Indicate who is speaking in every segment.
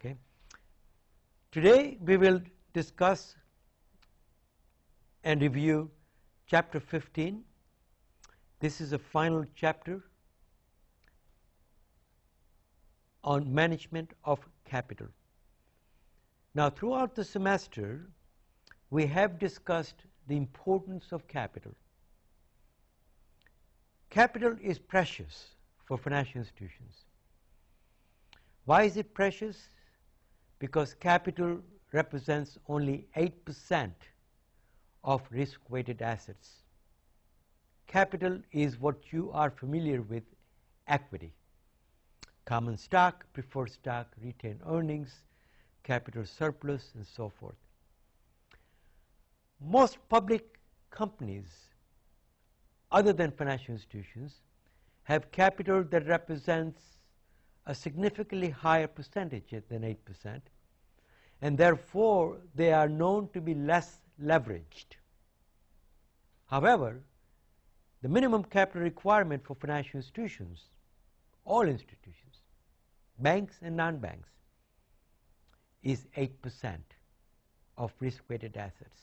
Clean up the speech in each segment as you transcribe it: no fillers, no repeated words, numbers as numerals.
Speaker 1: Okay. Today we will discuss and review chapter 15. This is a final chapter on management of capital. Now, throughout the semester, we have discussed the importance of capital. Capital is precious for financial institutions. Why is it precious? Because capital represents only 8% of risk-weighted assets. Capital is what you are familiar with, equity. Common stock, preferred stock, retained earnings, capital surplus, and so forth. Most public companies, other than financial institutions, have capital that represents a significantly higher percentage than 8%, and therefore they are known to be less leveraged. However, the minimum capital requirement for financial institutions, all institutions, banks and non-banks, is 8% of risk-weighted assets.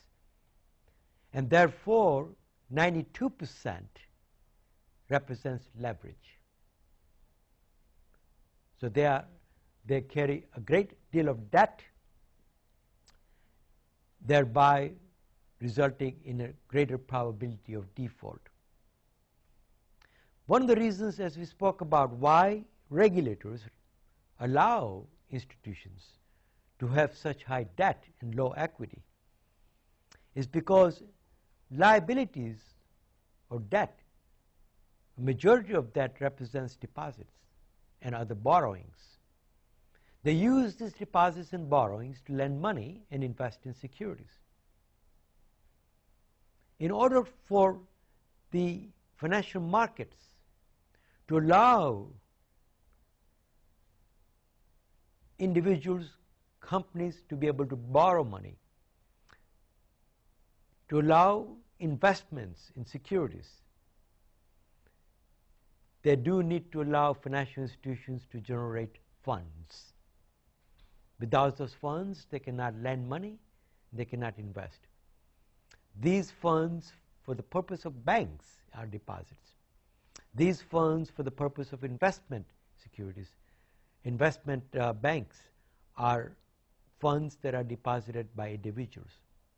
Speaker 1: And therefore, 92% represents leverage. So they carry a great deal of debt, thereby resulting in a greater probability of default. One of the reasons, as we spoke about, why regulators allow institutions to have such high debt and low equity is because liabilities or debt, a majority of that represents deposits and other borrowings. They use these deposits and borrowings to lend money and invest in securities. In order for the financial markets to allow individuals, companies to be able to borrow money, to allow investments in securities, they do need to allow financial institutions to generate funds. Without those funds, they cannot lend money, they cannot invest. These funds, for the purpose of banks, are deposits. These funds, for the purpose of investment securities, investment banks, are funds that are deposited by individuals,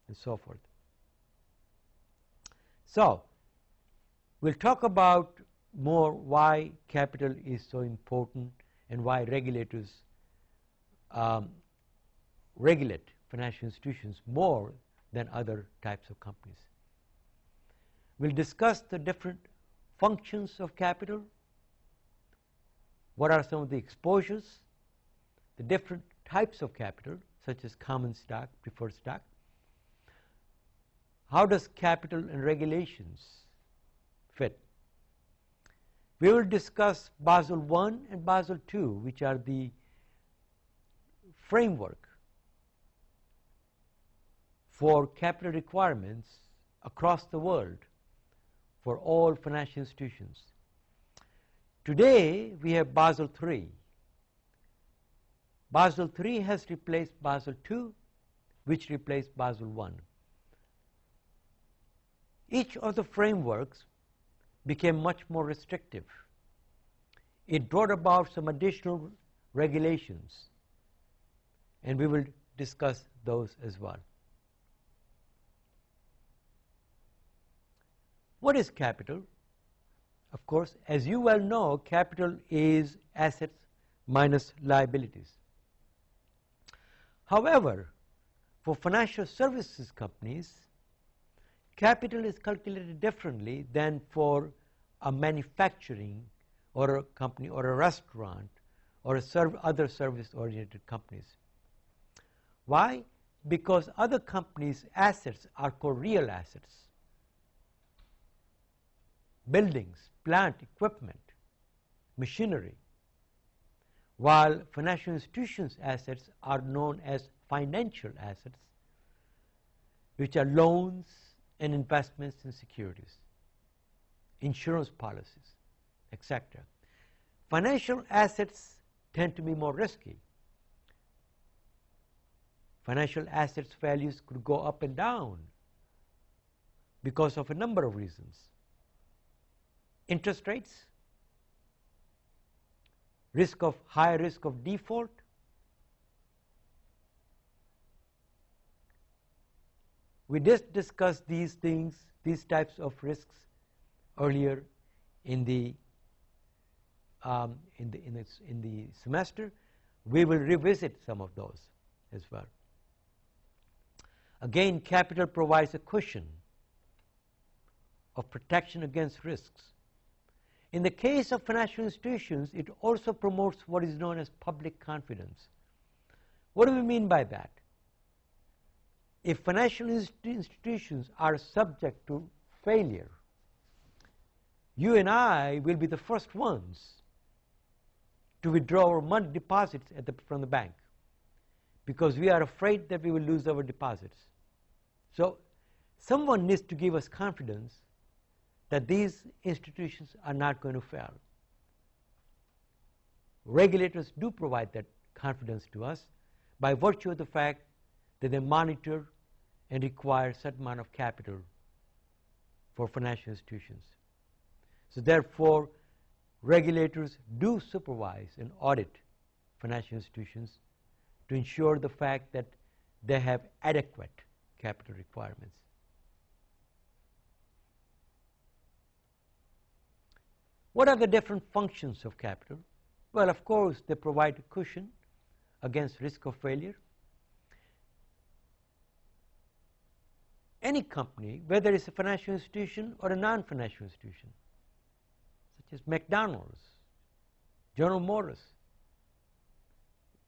Speaker 1: and so forth. So, we'll talk about more why capital is so important and why regulators regulate financial institutions more than other types of companies. We'll discuss the different functions of capital, what are some of the exposures, the different types of capital, such as common stock, preferred stock. How does capital and regulations fit? We will discuss Basel I and Basel II, which are the framework for capital requirements across the world for all financial institutions. Today, we have Basel III. Basel III has replaced Basel II, which replaced Basel I. Each of the frameworks became much more restrictive. It brought about some additional regulations, and we will discuss those as well. What is capital? Of course, as you well know, capital is assets minus liabilities. However, for financial services companies, capital is calculated differently than for a manufacturing or a company or a restaurant or other service-oriented companies. Why? Because other companies' assets are called real assets. Buildings, plant, equipment, machinery. While financial institutions' assets are known as financial assets, which are loans and investments in securities, insurance policies, etc. Financial assets tend to be more risky. Financial assets values could go up and down because of a number of reasons. Interest rates, higher risk of default, we just discussed these things, these types of risks earlier in the semester. We will revisit some of those as well. Again, capital provides a cushion of protection against risks. In the case of financial institutions, it also promotes what is known as public confidence. What do we mean by that? If financial institutions are subject to failure, you and I will be the first ones to withdraw our money deposits from the bank because we are afraid that we will lose our deposits. So someone needs to give us confidence that these institutions are not going to fail. Regulators do provide that confidence to us by virtue of the fact that they monitor and require a certain amount of capital for financial institutions. So therefore, regulators do supervise and audit financial institutions to ensure the fact that they have adequate capital requirements. What are the different functions of capital? Well, of course, they provide a cushion against risk of failure. Any company, whether it's a financial institution or a non-financial institution, such as McDonald's, General Motors,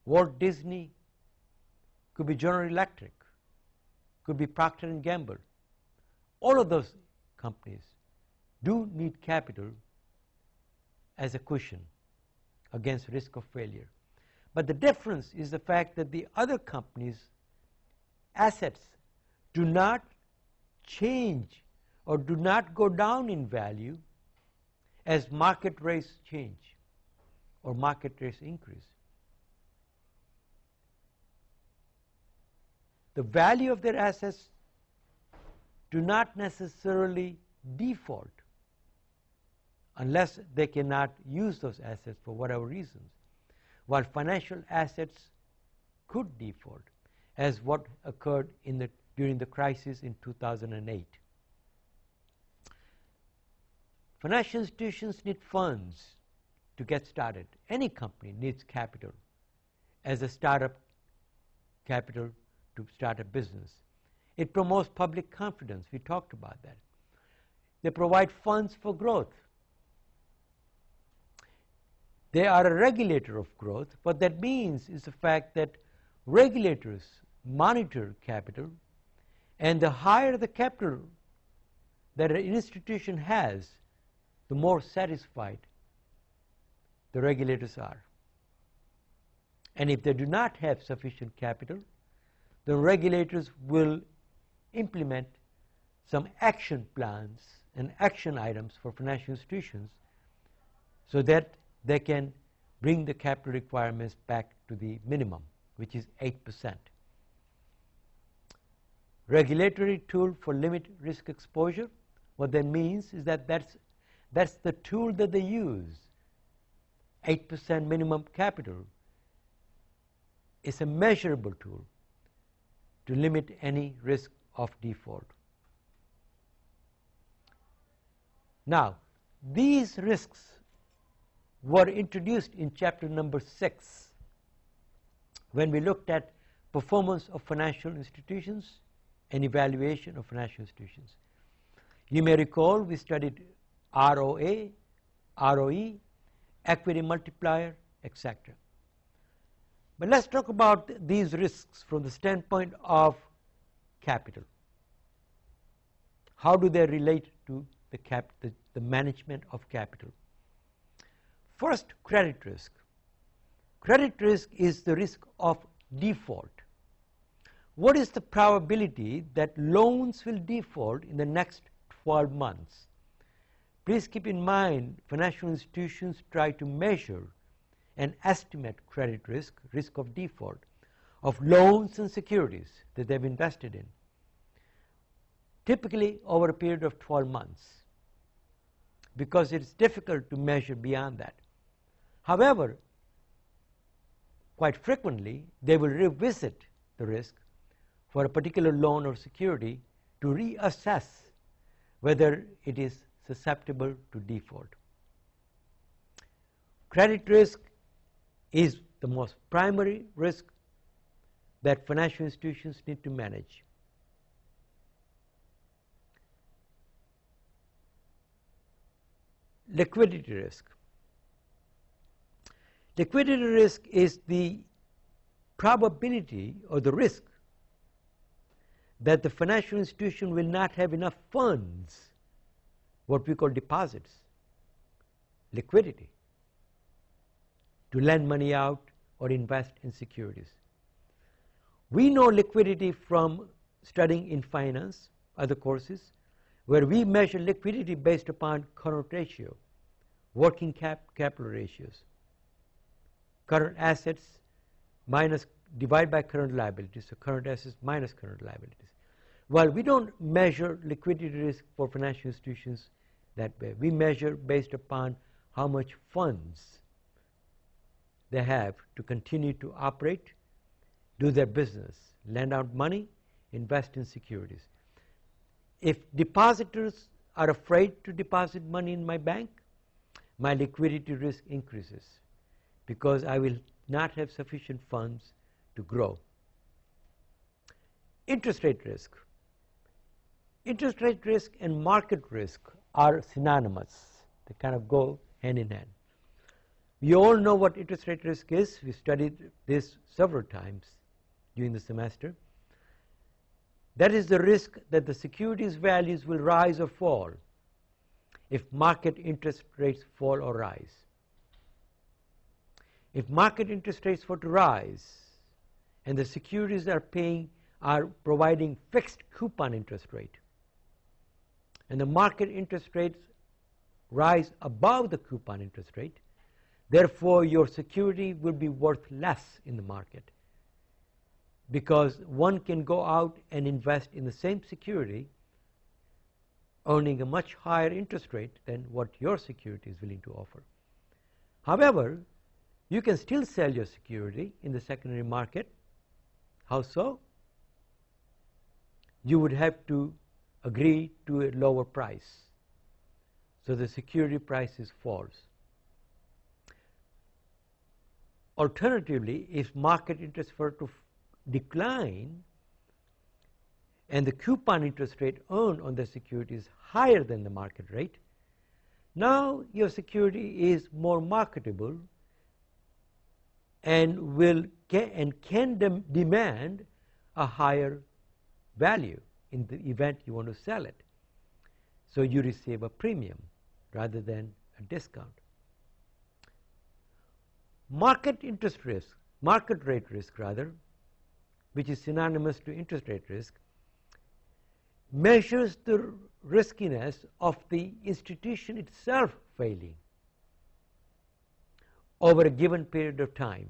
Speaker 1: Walt Disney, could be General Electric, could be Procter & Gamble. All of those companies do need capital as a cushion against risk of failure. But the difference is the fact that the other companies' assets do not change or do not go down in value as market rates change or market rates increase. The value of their assets do not necessarily default unless they cannot use those assets for whatever reasons, while financial assets could default, as what occurred during the crisis in 2008. Financial institutions need funds to get started. Any company needs capital as a startup capital to start a business. It promotes public confidence. We talked about that. They provide funds for growth. They are a regulator of growth. What that means is the fact that regulators monitor capital, and the higher the capital that an institution has, the more satisfied the regulators are. And if they do not have sufficient capital, the regulators will implement some action plans and action items for financial institutions so that they can bring the capital requirements back to the minimum, which is 8%. Regulatory tool for limit risk exposure, what that means is that that's the tool that they use. 8% minimum capital is a measurable tool to limit any risk of default. Now, these risks were introduced in chapter number 6 when we looked at performance of financial institutions and evaluation of financial institutions. You may recall we studied ROA, ROE, equity multiplier, etc. But let's talk about these risks from the standpoint of capital. How do they relate to the management of capital? First, credit risk. Credit risk is the risk of default. What is the probability that loans will default in the next 12 months? Please keep in mind, financial institutions try to measure and estimate credit risk, risk of default. of loans and securities that they've invested in, typically over a period of 12 months, because it's difficult to measure beyond that. However, quite frequently, they will revisit the risk for a particular loan or security to reassess whether it is susceptible to default. Credit risk is the most primary risk that financial institutions need to manage. Liquidity risk. Liquidity risk is the probability or the risk that the financial institution will not have enough funds, what we call deposits, liquidity, to lend money out or invest in securities. We know liquidity from studying in finance, other courses, where we measure liquidity based upon current ratio, working capital ratios, current assets minus divide by current liabilities, so current assets minus current liabilities. Well, we don't measure liquidity risk for financial institutions that way. We measure based upon how much funds they have to continue to operate, do their business, lend out money, invest in securities. If depositors are afraid to deposit money in my bank, my liquidity risk increases because I will not have sufficient funds to grow. Interest rate risk. Interest rate risk and market risk are synonymous. They kind of go hand in hand. We all know what interest rate risk is. We studied this several times during the semester. That is the risk that the securities values will rise or fall if market interest rates fall or rise. If market interest rates were to rise and the securities are providing fixed coupon interest rate, and the market interest rates rise above the coupon interest rate, therefore your security will be worth less in the market, because one can go out and invest in the same security earning a much higher interest rate than what your security is willing to offer. However, you can still sell your security in the secondary market. How so? You would have to agree to a lower price, so the security prices falls. Alternatively, if market interest were to decline and the coupon interest rate earned on the security is higher than the market rate, now your security is more marketable and can demand a higher value in the event you want to sell it. So you receive a premium rather than a discount. Market rate risk rather, which is synonymous to interest rate risk, measures the riskiness of the institution itself failing over a given period of time.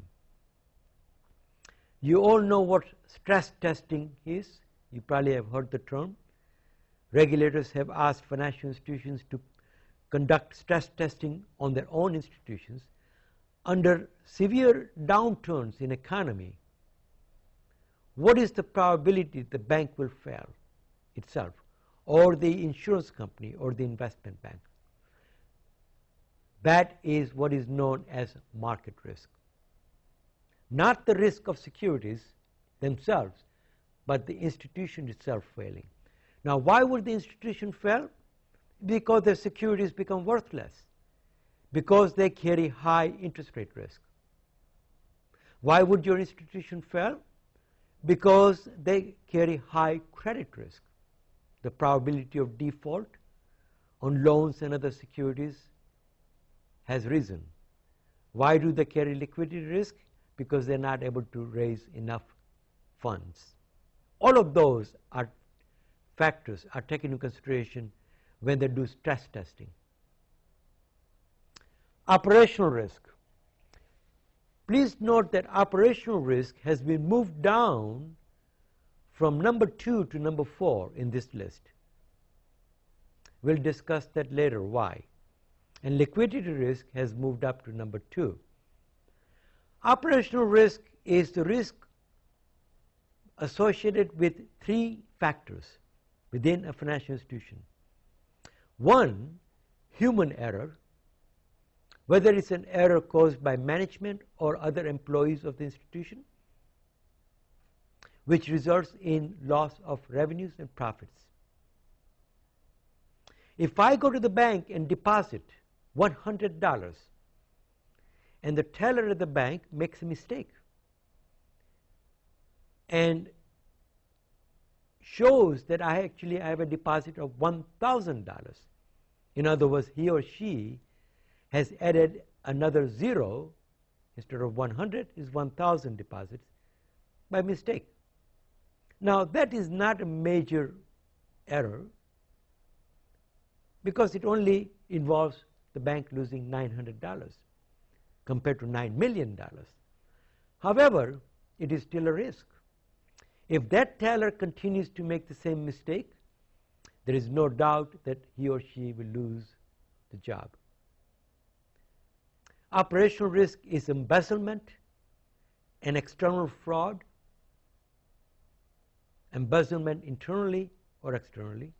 Speaker 1: You all know what stress testing is. You probably have heard the term. Regulators have asked financial institutions to conduct stress testing on their own institutions under severe downturns in economy. What is the probability the bank will fail itself, or the insurance company, or the investment bank? That is what is known as market risk. Not the risk of securities themselves, but the institution itself failing. Now, why would the institution fail? Because their securities become worthless, because they carry high interest rate risk. Why would your institution fail? Because they carry high credit risk. The probability of default on loans and other securities has risen. Why do they carry liquidity risk? Because they're not able to raise enough funds. All of those are factors are taken into consideration when they do stress testing. Operational risk. Please note that operational risk has been moved down from number 2 to number 4 in this list. We'll discuss that later, why. And liquidity risk has moved up to number 2. Operational risk is the risk associated with 3 factors within a financial institution. 1, human error, whether it's an error caused by management or other employees of the institution, which results in loss of revenues and profits. If I go to the bank and deposit $100 and the teller at the bank makes a mistake and shows that I actually have a deposit of $1,000, in other words, he or she has added another 0 instead of 100 is 1,000 deposits by mistake. Now that is not a major error because it only involves the bank losing $900 compared to $9 million. However, it is still a risk. If that teller continues to make the same mistake, there is no doubt that he or she will lose the job. Operational risk is embezzlement and external fraud, embezzlement internally or externally,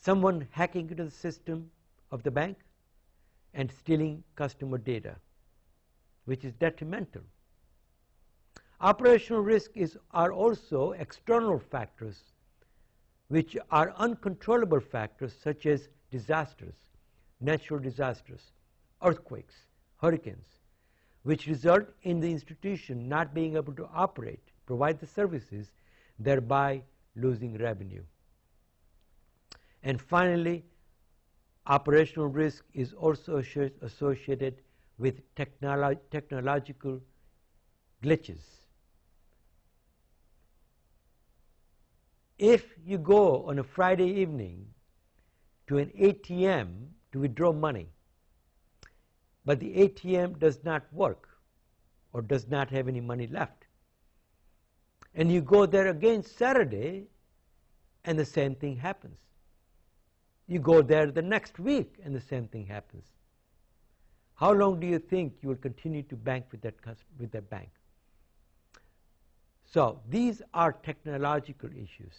Speaker 1: someone hacking into the system of the bank and stealing customer data, which is detrimental. Operational risk are also external factors, which are uncontrollable factors such as disasters, natural disasters, earthquakes, hurricanes, which result in the institution not being able to operate, provide the services, thereby losing revenue. And finally, operational risk is also associated with technological glitches. If you go on a Friday evening to an ATM to withdraw money, but the ATM does not work or does not have any money left, and you go there again Saturday and the same thing happens. You go there the next week and the same thing happens. How long do you think you will continue to bank with that bank? So these are technological issues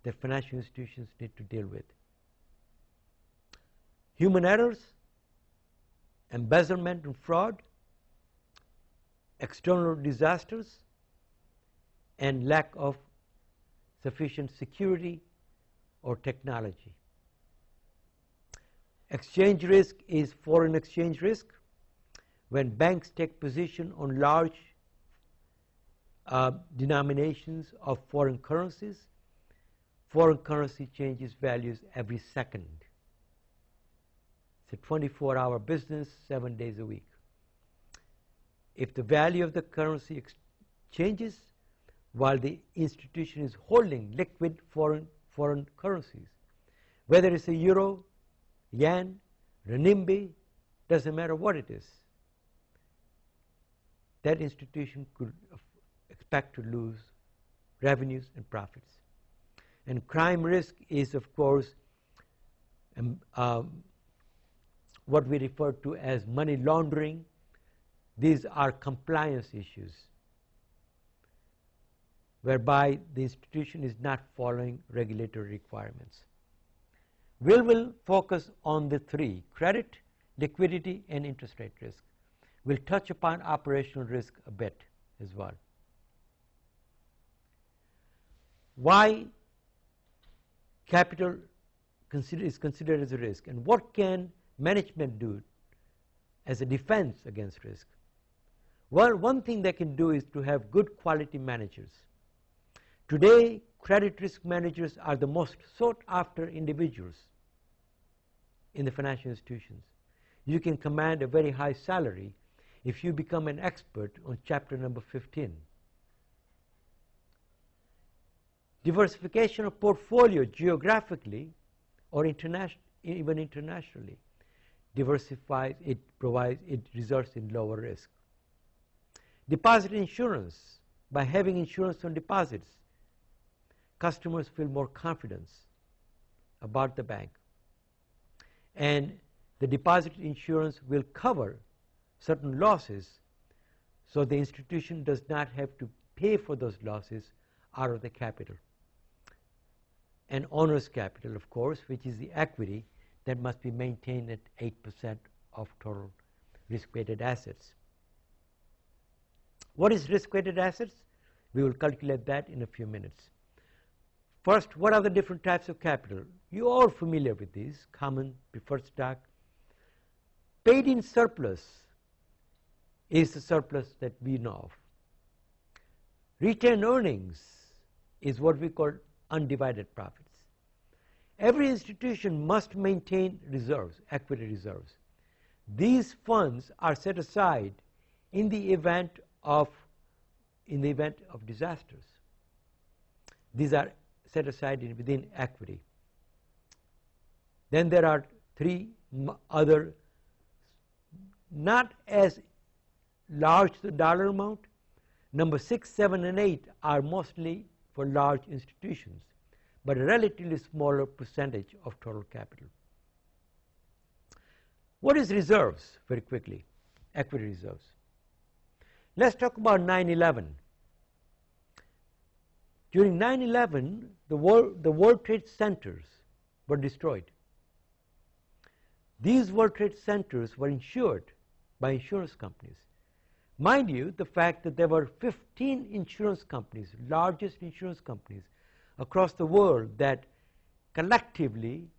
Speaker 1: that financial institutions need to deal with. Human errors, embezzlement and fraud, external disasters, and lack of sufficient security or technology. Exchange risk is foreign exchange risk. When banks take position on large denominations of foreign currencies, foreign currency changes values every second. It's a 24-hour business, 7 days a week. If the value of the currency changes while the institution is holding liquid foreign currencies, whether it's a euro, yen, renminbi, doesn't matter what it is, that institution could expect to lose revenues and profits. And crime risk is, of course, what we refer to as money laundering. These are compliance issues, whereby the institution is not following regulatory requirements. We will focus on the 3: credit, liquidity, and interest rate risk. We'll touch upon operational risk a bit as well. Why capital is considered as a risk, and what can management do as a defense against risk? Well, one thing they can do is to have good quality managers. Today, credit risk managers are the most sought after individuals in the financial institutions. You can command a very high salary if you become an expert on chapter number 15. Diversification of portfolio geographically or even internationally diversifies, it results in lower risk. Deposit insurance. By having insurance on deposits, customers feel more confidence about the bank. And the deposit insurance will cover certain losses, so the institution does not have to pay for those losses out of the capital. And owner's capital, of course, which is the equity that must be maintained at 8% of total risk-weighted assets. What is risk-weighted assets? We will calculate that in a few minutes. First, what are the different types of capital? You're all familiar with these: common, preferred stock. Paid-in surplus is the surplus that we know of. Retained earnings is what we call undivided profits. Every institution must maintain reserves, equity reserves. These funds are set aside in the event of disasters. These are set aside within equity. Then there are three other, not as large the dollar amount. Number 6, 7, and 8 are mostly for large institutions, but a relatively smaller percentage of total capital. What is reserves? Very quickly, equity reserves. Let's talk about 9/11. During 9/11, the World Trade Centers were destroyed. These World Trade Centers were insured by insurance companies. Mind you, the fact that there were 15 insurance companies, largest insurance companies across the world, that collectively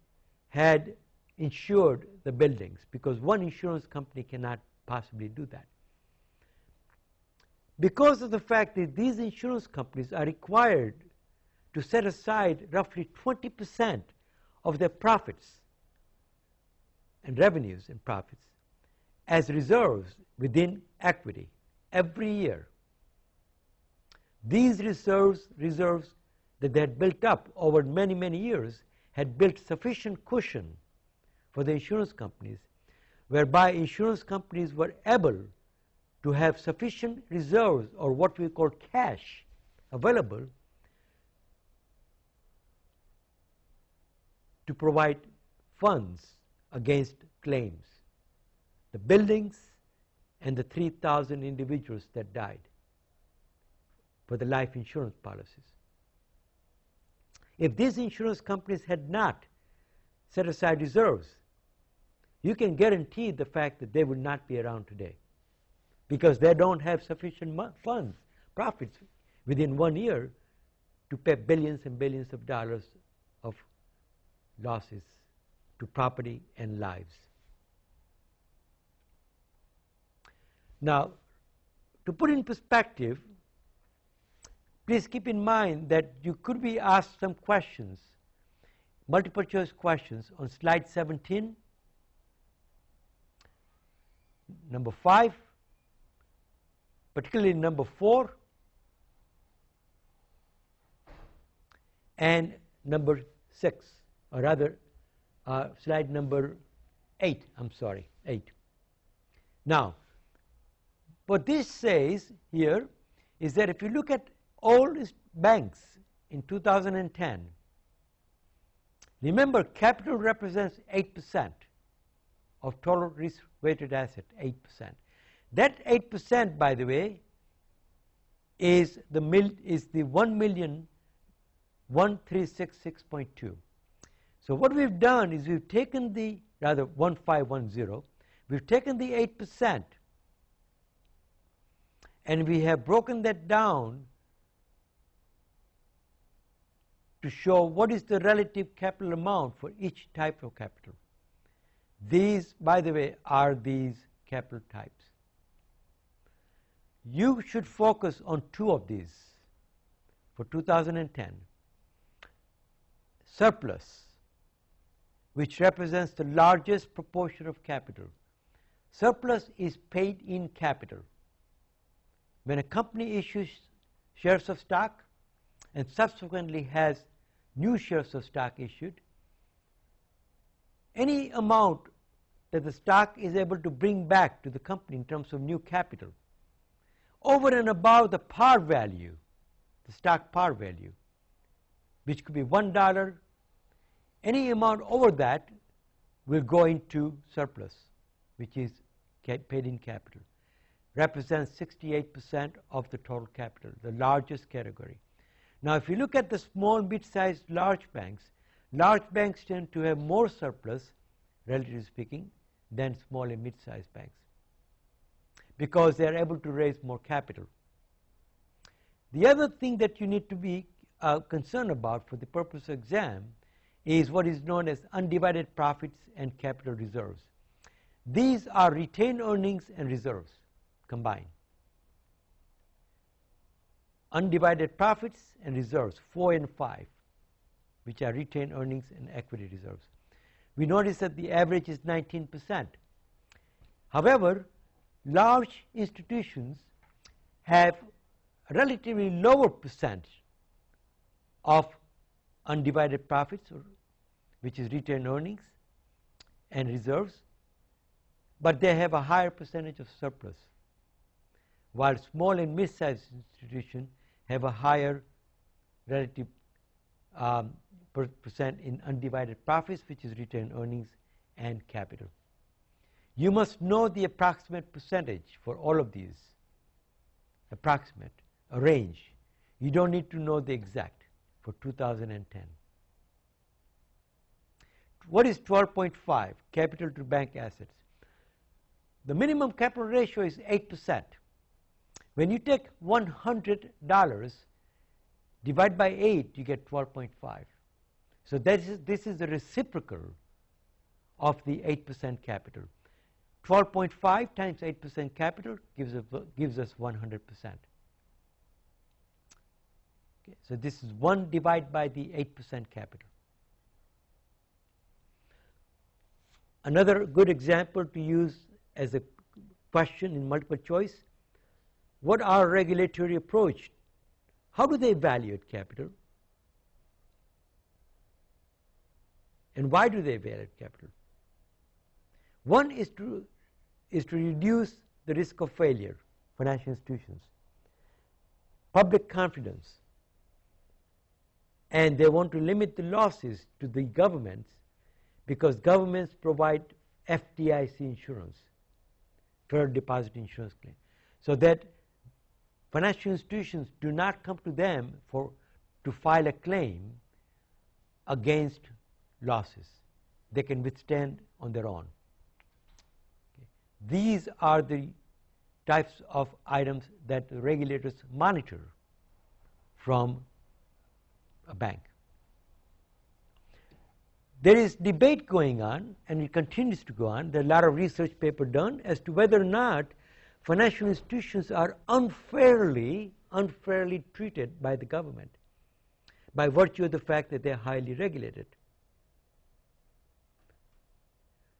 Speaker 1: had insured the buildings, because one insurance company cannot possibly do that. Because of the fact that these insurance companies are required to set aside roughly 20% of their profits and revenues and profits as reserves within equity every year. These reserves that they had built up over many, many years had built sufficient cushion for the insurance companies, whereby insurance companies were able to have sufficient reserves, or what we call cash, available to provide funds against claims. The buildings and the 3,000 individuals that died for the life insurance policies. If these insurance companies had not set aside reserves, you can guarantee the fact that they will not be around today, because they don't have sufficient funds, profits, within 1 year to pay billions and billions of dollars of losses to property and lives. Now, to put in perspective, please keep in mind that you could be asked some questions, multiple choice questions, on slide 17, number 5, particularly number 4, and number 6, or rather slide number 8, 8. Now, what this says here is that if you look at all these banks in 2010, remember, capital represents 8% of total risk-weighted asset, 8%. That 8%, by the way, is the 1,136,6.2. So what we've done is we've taken the, rather 1510, we've taken the 8% and we have broken that down to show what is the relative capital amount for each type of capital. These, by the way, are these capital types. You should focus on 2 of these for 2010. Surplus, which represents the largest proportion of capital. Surplus is paid in capital. When a company issues shares of stock and subsequently has new shares of stock issued, any amount that the stock is able to bring back to the company in terms of new capital over and above the par value, the stock par value, which could be $1, any amount over that will go into surplus, which is paid in capital. Represents 68% of the total capital, the largest category. Now, if you look at the small, mid-sized, large banks tend to have more surplus, relatively speaking, than small and mid-sized banks, because they are able to raise more capital. The other thing that you need to be concerned about for the purpose of exam is what is known as undivided profits and capital reserves. These are retained earnings and reserves combined. Undivided profits and reserves, 4 and 5, which are retained earnings and equity reserves. We notice that the average is 19%. However, large institutions have a relatively lower percentage of undivided profits, which is retained earnings and reserves, but they have a higher percentage of surplus, while small and mid-sized institutions have a higher relative percent in undivided profits, which is retained earnings and capital. You must know the approximate percentage for all of these, approximate, a range. You don't need to know the exact for 2010. What is 12.5, capital to bank assets? The minimum capital ratio is 8%. When you take $100, divide by 8, you get 12.5. So this is the reciprocal of the 8% capital. 12.5 times 8% capital gives us 100%. Okay, so this is 1 divided by the 8% capital. Another good example to use as a question in multiple choice: what are regulatory approach? How do they evaluate capital? And why do they evaluate capital? One is to reduce the risk of failure, financial institutions, public confidence, and they want to limit the losses to the governments, because governments provide FDIC insurance, Federal Deposit Insurance Claim, so that financial institutions do not come to them to file a claim against losses. They can withstand on their own. Okay. These are the types of items that the regulators monitor from a bank. There is debate going on, and it continues to go on. There are a lot of research papers done as to whether or not financial institutions are unfairly treated by the government by virtue of the fact that they are highly regulated.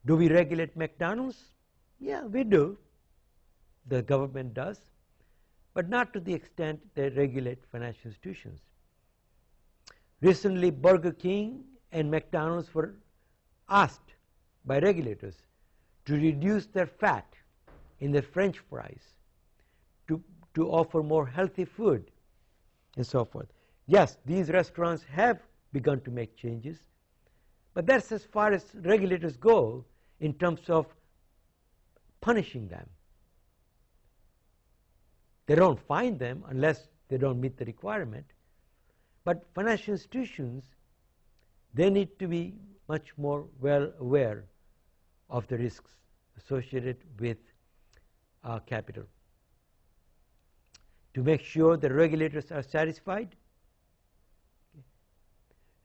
Speaker 1: Do we regulate McDonald's? Yeah, we do. The government does, but not to the extent they regulate financial institutions. Recently, Burger King and McDonald's were asked by regulators to reduce their fat in their French fries, to offer more healthy food, and so forth. Yes, these restaurants have begun to make changes, but that's as far as regulators go in terms of punishing them. They don't fine them unless they don't meet the requirement. But financial institutions, they need to be much more well aware of the risks associated with capital. To make sure the regulators are satisfied,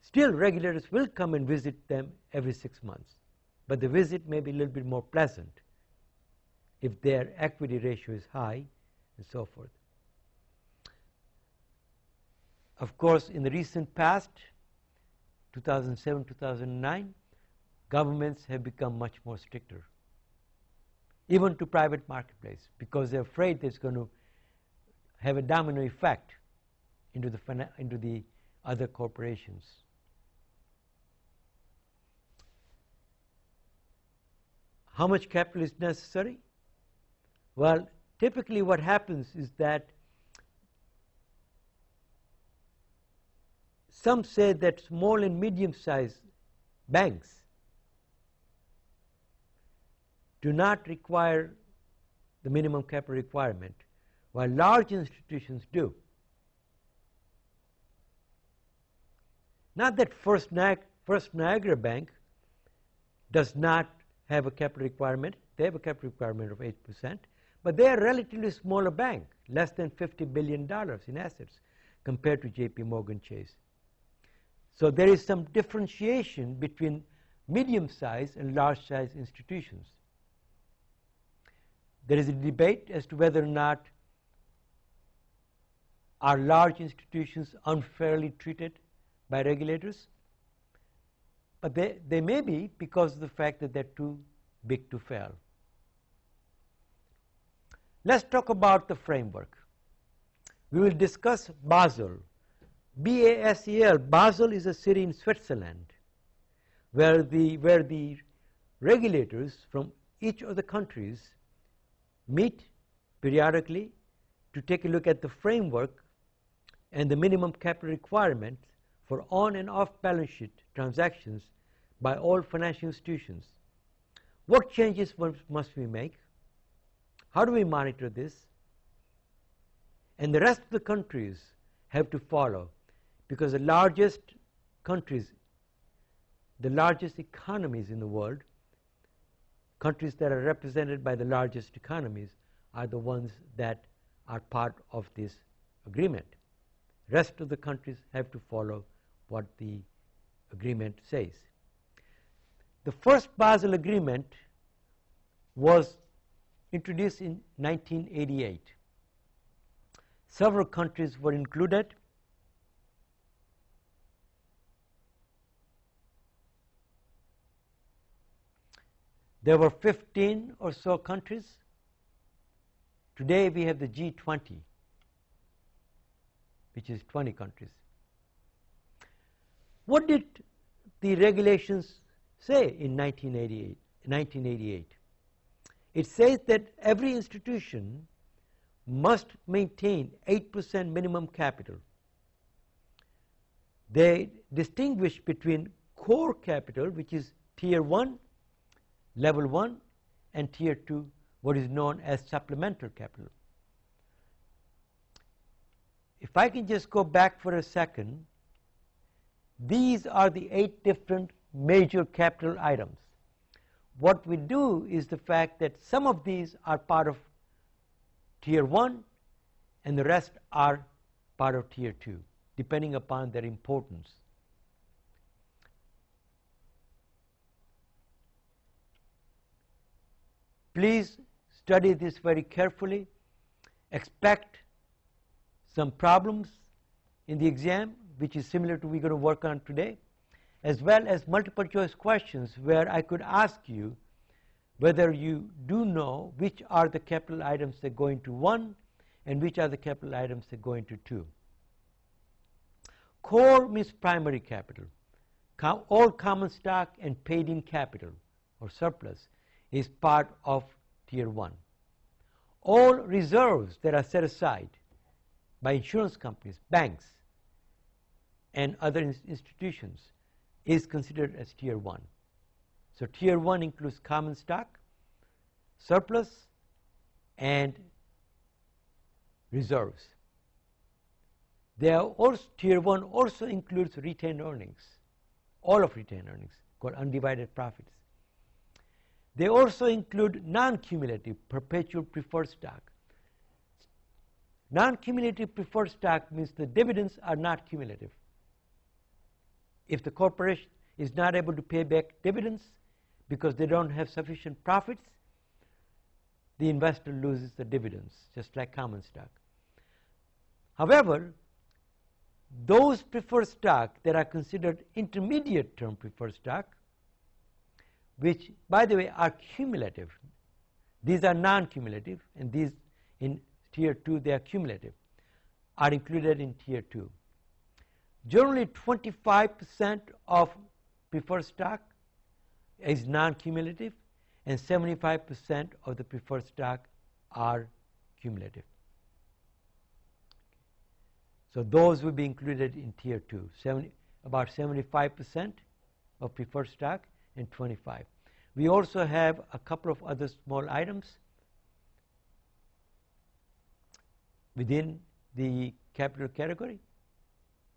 Speaker 1: still regulators will come and visit them every 6 months, but the visit may be a little bit more pleasant if their equity ratio is high and so forth. Of course, in the recent past, 2007, 2009, governments have become much more stricter, even to private marketplace, because they're afraid that it's going to have a domino effect into the other corporations. How much capital is necessary? Well, typically what happens is that some say that small and medium-sized banks do not require the minimum capital requirement, while large institutions do. Not that First Niagara Bank does not have a capital requirement. They have a capital requirement of 8%, but they are a relatively smaller bank, less than $50 billion in assets compared to JP Morgan Chase. So there is some differentiation between medium-sized and large-sized institutions. There is a debate as to whether or not are large institutions unfairly treated by regulators, but they may be because of the fact that they're too big to fail. Let's talk about the framework. We will discuss Basel. B-A-S-E-L. Basel is a city in Switzerland where the regulators from each of the countries meet periodically to take a look at the framework and the minimum capital requirement for on and off balance sheet transactions by all financial institutions. What changes must we make? How do we monitor this? And the rest of the countries have to follow, because the largest countries, the largest economies in the world, countries that are represented by the largest economies, are the ones that are part of this agreement. Rest of the countries have to follow what the agreement says. The first Basel Agreement was introduced in 1988. Several countries were included. There were 15 or so countries. Today we have the G20, which is 20 countries. What did the regulations say in 1988? It says that every institution must maintain 8% minimum capital. They distinguish between core capital, which is Tier 1, Level 1, and Tier 2, what is known as supplemental capital. If I can just go back for a second, these are the 8 different major capital items. What we do is the fact that some of these are part of Tier 1 and the rest are part of Tier 2, depending upon their importance. Please study this very carefully. Expect some problems in the exam, which is similar to what we're going to work on today, as well as multiple choice questions where I could ask you whether you do know which are the capital items that go into 1 and which are the capital items that go into 2. Core means primary capital. All common stock and paid-in capital or surplus is part of Tier 1. All reserves that are set aside by insurance companies, banks, and other institutions is considered as Tier 1. So Tier 1 includes common stock, surplus, and reserves. Tier 1 also includes retained earnings, all of retained earnings, called undivided profits. They also include non-cumulative perpetual preferred stock. Non-cumulative preferred stock means the dividends are not cumulative. If the corporation is not able to pay back dividends because they don't have sufficient profits, the investor loses the dividends, just like common stock. However, those preferred stock that are considered intermediate term preferred stock, which, by the way, are cumulative. These are non-cumulative, and these in Tier 2, they are cumulative, are included in Tier 2. Generally, 25% of preferred stock is non-cumulative, and 75% of the preferred stock are cumulative. So those will be included in Tier 2, about 75% of preferred stock and 25. We also have a couple of other small items within the capital category,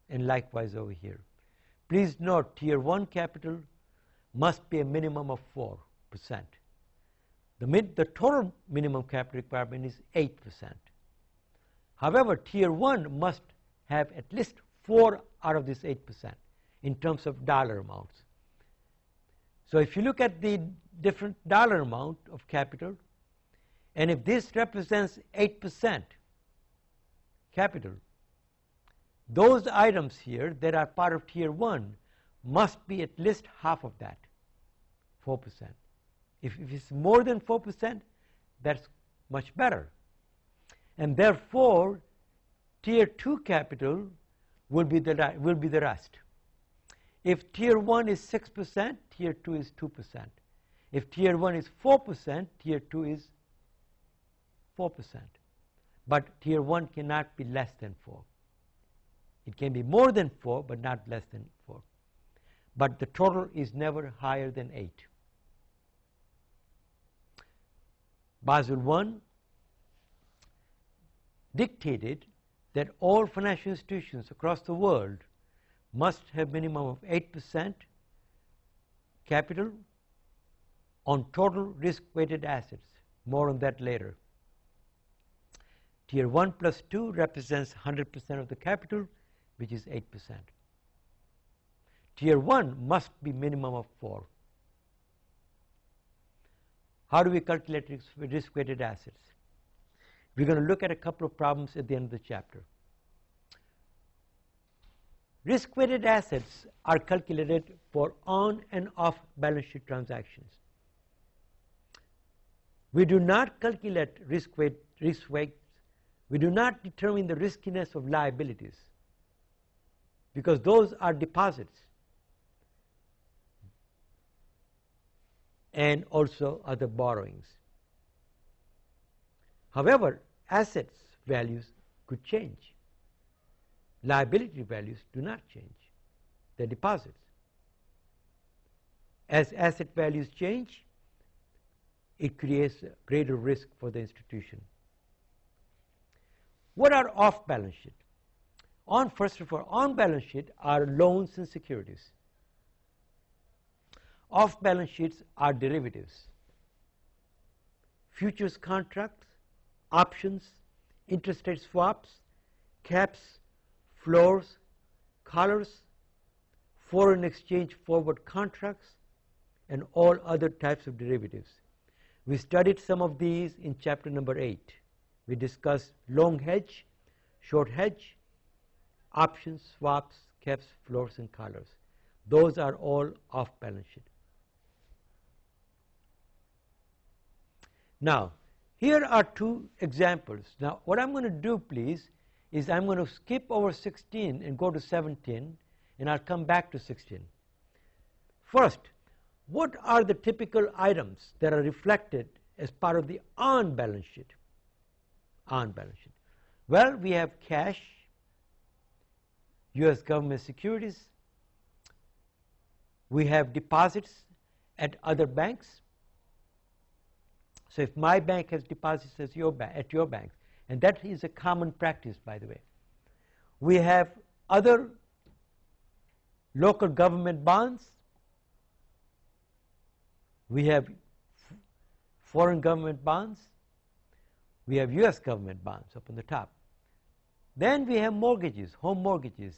Speaker 1: and likewise over here. Please note, Tier 1 capital must be a minimum of 4%. The total minimum capital requirement is 8%. However, Tier 1 must have at least 4 out of this 8% in terms of dollar amounts. So if you look at the different dollar amount of capital, and if this represents 8% capital, those items here that are part of Tier 1 must be at least half of that, 4%. If it's more than 4%, that's much better. And therefore, Tier 2 capital will be the rest. If Tier 1 is 6%, Tier 2 is 2%. If Tier 1 is 4%, Tier 2 is 4%. But Tier 1 cannot be less than 4. It can be more than 4, but not less than 4. But the total is never higher than 8. Basel I dictated that all financial institutions across the world must have minimum of 8% capital on total risk-weighted assets. More on that later. Tier 1 plus 2 represents 100% of the capital, which is 8%. Tier 1 must be minimum of 4. How do we calculate risk-weighted assets? We're going to look at a couple of problems at the end of the chapter. Risk-weighted assets are calculated for on and off balance sheet transactions. We do not calculate risk weights. We do not determine the riskiness of liabilities because those are deposits and also other borrowings. However, assets values could change. Liability values do not change. They're deposits. As asset values change, it creates a greater risk for the institution. What are off balance sheet? First of all, on balance sheet are loans and securities. Off balance sheets are derivatives, futures contracts, options, interest rate swaps, caps, floors, collars, foreign exchange forward contracts, and all other types of derivatives. We studied some of these in chapter number 8. We discussed long hedge, short hedge, options, swaps, caps, floors, and collars. Those are all off balance sheet. Now, here are two examples. Now, what I'm going to do, please, is I'm going to skip over 16 and go to 17, and I'll come back to 16. First, what are the typical items that are reflected as part of the on balance sheet? On balance sheet. Well, we have cash, U.S. government securities. We have deposits at other banks. So if my bank has deposits at your bank, and that is a common practice, by the way. We have other local government bonds. We have foreign government bonds. We have U.S. government bonds up on the top. Then we have mortgages, home mortgages,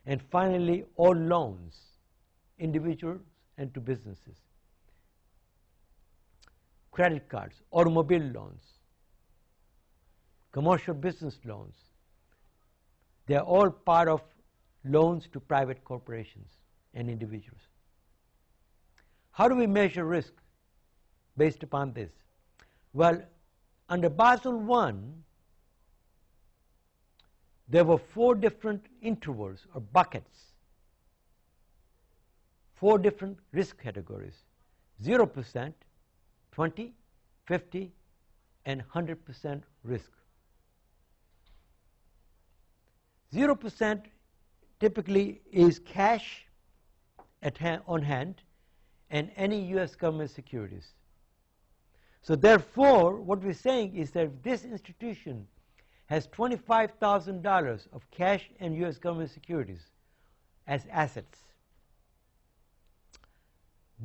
Speaker 1: and finally all loans, individuals and to businesses. Credit cards, automobile loans, commercial business loans. They are all part of loans to private corporations and individuals. How do we measure risk based upon this? Well, under Basel I, there were 4 different intervals or buckets, 4 different risk categories: 0%, 20, 50, and 100% risk. 0% typically is cash on hand and any U.S. government securities. So therefore, what we're saying is that if this institution has $25,000 of cash and U.S. government securities as assets,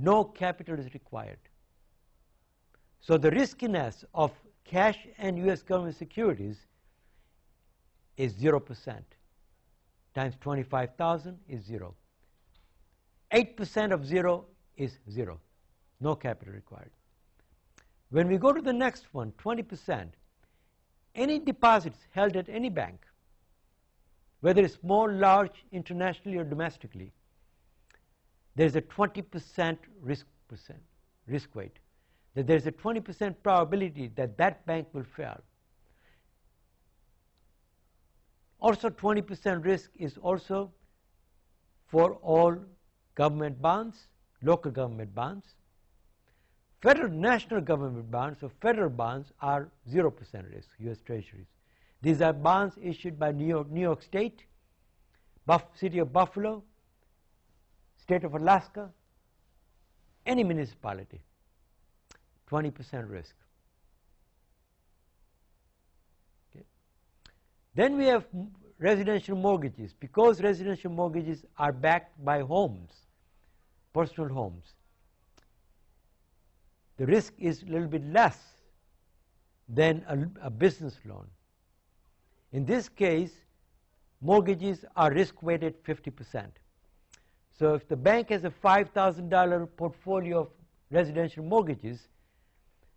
Speaker 1: no capital is required. So the riskiness of cash and U.S. government securities is 0%. Times 25,000 is 0. 8% of 0 is 0. No capital required. When we go to the next one, 20%, any deposits held at any bank, whether it's small, large, internationally or domestically, there's a 20% risk weight. That there's a 20% probability that that bank will fail. Also 20% risk is also for all government bonds, local government bonds. Federal national government bonds or federal bonds are 0% risk, U.S. Treasuries. These are bonds issued by New York State, City of Buffalo, State of Alaska, any municipality. 20% risk. Okay. Then we have residential mortgages. Because residential mortgages are backed by homes, personal homes, the risk is a little bit less than a business loan. In this case, mortgages are risk-weighted 50%. So if the bank has a $5,000 portfolio of residential mortgages,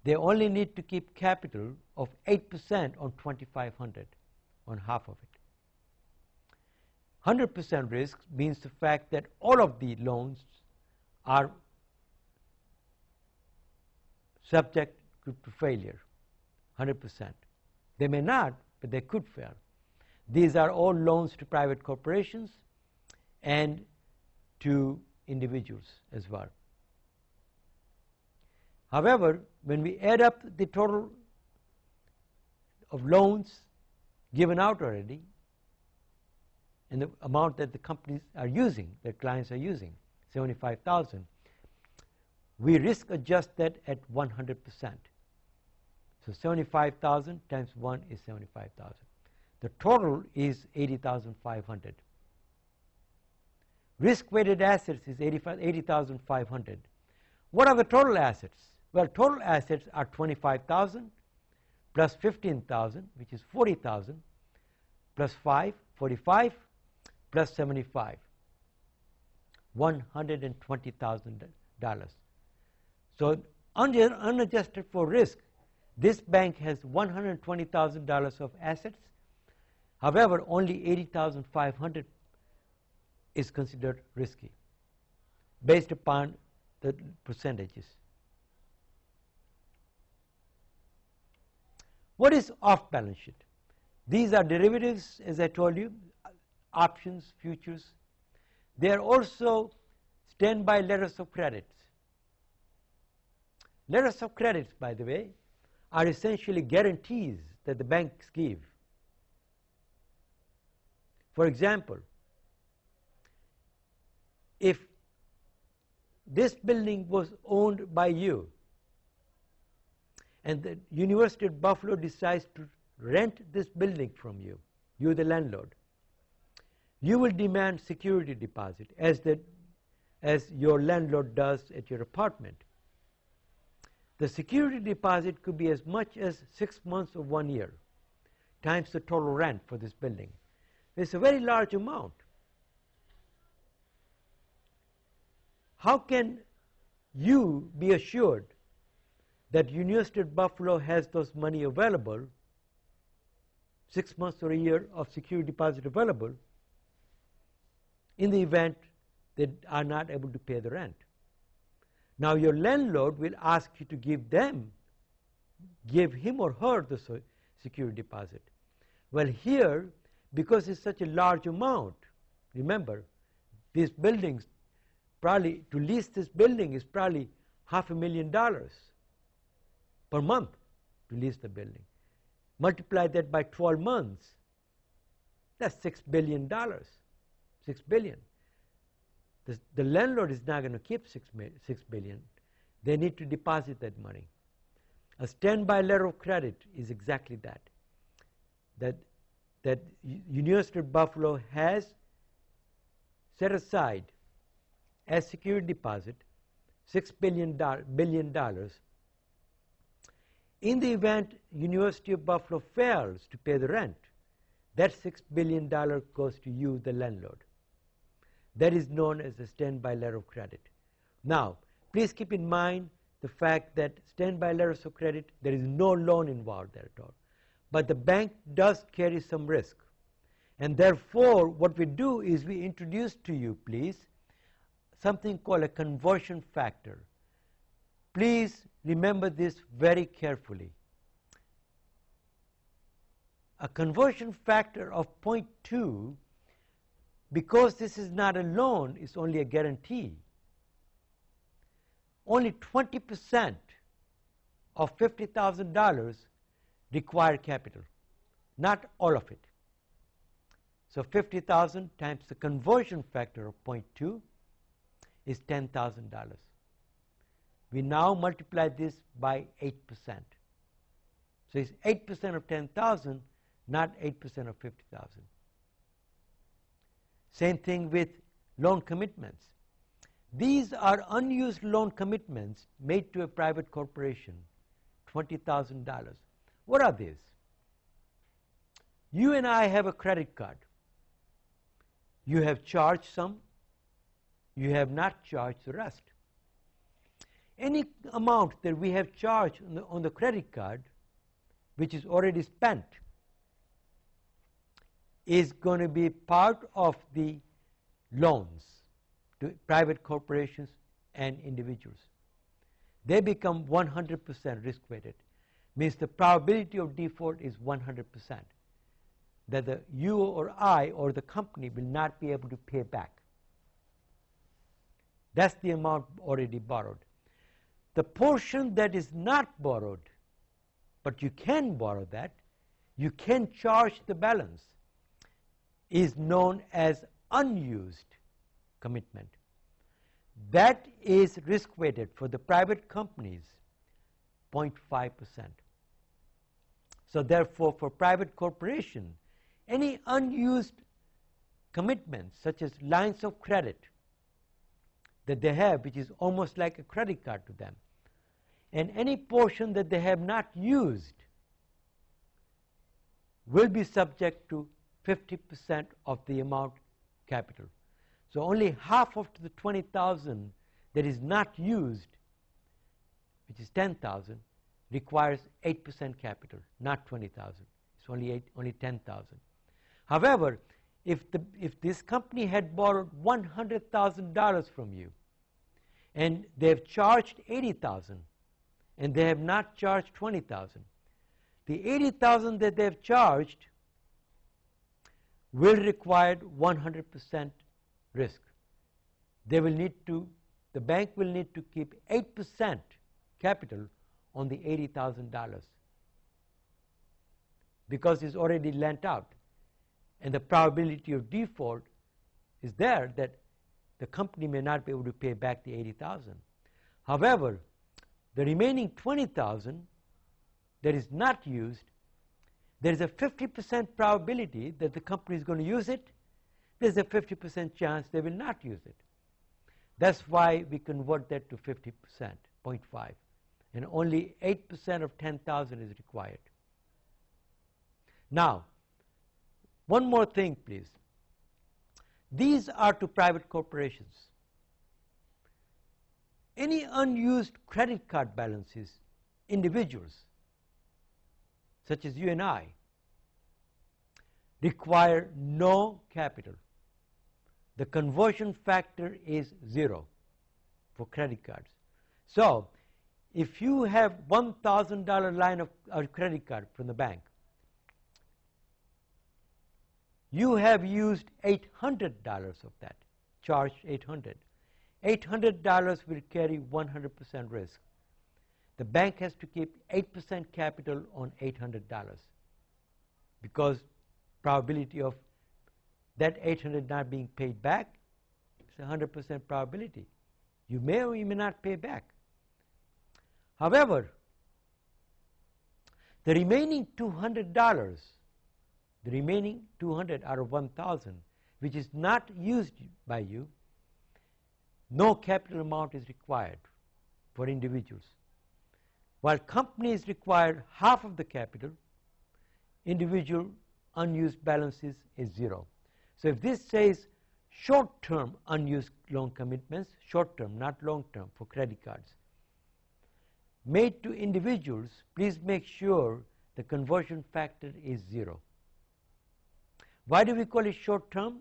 Speaker 1: they only need to keep capital of 8% on $2,500, on half of it. 100% risk means the fact that all of the loans are subject to failure, 100%. They may not, but they could fail. These are all loans to private corporations and to individuals as well. However, when we add up the total of loans given out already and the amount that the companies are using, that clients are using, 75,000, we risk adjust that at 100%. So 75,000 times 1 is 75,000. The total is 80,500. Risk-weighted assets is 80,500. What are the total assets? Well, total assets are 25,000 plus 15,000, which is 40,000, plus 5, 45, plus 75, $120,000. So unadjusted for risk, this bank has $120,000 of assets. However, only 80,500 is considered risky based upon the percentages. What is off-balance sheet? These are derivatives, as I told you, options, futures. They are also standby letters of credit. Letters of credit, by the way, are essentially guarantees that the banks give. For example, if this building was owned by you and the University of Buffalo decides to rent this building from you, you the landlord, you will demand security deposit as your landlord does at your apartment. The security deposit could be as much as 6 months or 1 year times the total rent for this building. It's a very large amount. How can you be assured that University of Buffalo has those money available, 6 months or a year of security deposit available, in the event they are not able to pay the rent? Now your landlord will ask you to give him or her the security deposit. Well, here, because it's such a large amount, remember, these buildings, probably to lease this building is probably $500,000 per month to lease the building. Multiply that by 12 months, That's $6 billion. $6 billion. The landlord is not going to keep $6 billion. They need to deposit that money. A standby letter of credit is exactly that. That University of Buffalo has set aside as security deposit $6 billion. In the event University of Buffalo fails to pay the rent, that $6 billion goes to you, the landlord. That is known as a standby letter of credit. Now, please keep in mind the fact that standby letters of credit, there is no loan involved there at all. But the bank does carry some risk. And therefore, what we do is we introduce to you, please, something called a conversion factor. Please remember this very carefully. A conversion factor of 0.2, because this is not a loan, it's only a guarantee. Only 20% of $50,000 require capital, not all of it. So 50,000 times the conversion factor of 0.2 is $10,000. We now multiply this by 8%. So it's 8% of 10,000, not 8% of 50,000. Same thing with loan commitments. These are unused loan commitments made to a private corporation, $20,000. What are these? You and I have a credit card. You have charged some. You have not charged the rest. Any amount that we have charged on the credit card, which is already spent, is going to be part of the loans to private corporations and individuals. They become 100% risk-weighted. Means the probability of default is 100%. That you or I or the company will not be able to pay back. That's the amount already borrowed. The portion that is not borrowed, but you can borrow that, you can charge the balance, is known as unused commitment. That is risk-weighted for the private companies, 0.5%. So therefore, for private corporation, any unused commitments, such as lines of credit that they have, which is almost like a credit card to them, and any portion that they have not used will be subject to 50% of the amount capital. So only half of the 20,000 that is not used, which is 10,000, requires 8% capital, not 20,000. It's only 10,000. However, if this company had borrowed $100,000 from you, and they have charged 80,000, and they have not charged 20,000, the 80,000 that they have charged will require 100% risk. They will need to, the bank will need to keep 8% capital on the $80,000 because it's already lent out, and the probability of default is there that the company may not be able to pay back the 80,000. However, the remaining 20,000 that is not used, there is a 50% probability that the company is going to use it. There's a 50% chance they will not use it. That's why we convert that to 50%, 0.5. And only 8% of 10,000 is required. Now, one more thing, please. These are to private corporations. Any unused credit card balances, individuals, such as you and I, require no capital. The conversion factor is 0 for credit cards. So, if you have $1,000 line of credit card from the bank, you have used $800 of that, charged $800. $800 will carry 100% risk. The bank has to keep 8% capital on $800 because probability of that 800 not being paid back, it's a 100% probability. You may or you may not pay back. However, the remaining $200, the remaining 200 out of 1,000, which is not used by you, no capital amount is required for individuals. While companies require half of the capital, individual unused balances is 0. So if this says short-term unused loan commitments, short-term, not long-term, for credit cards, made to individuals, please make sure the conversion factor is 0. Why do we call it short-term?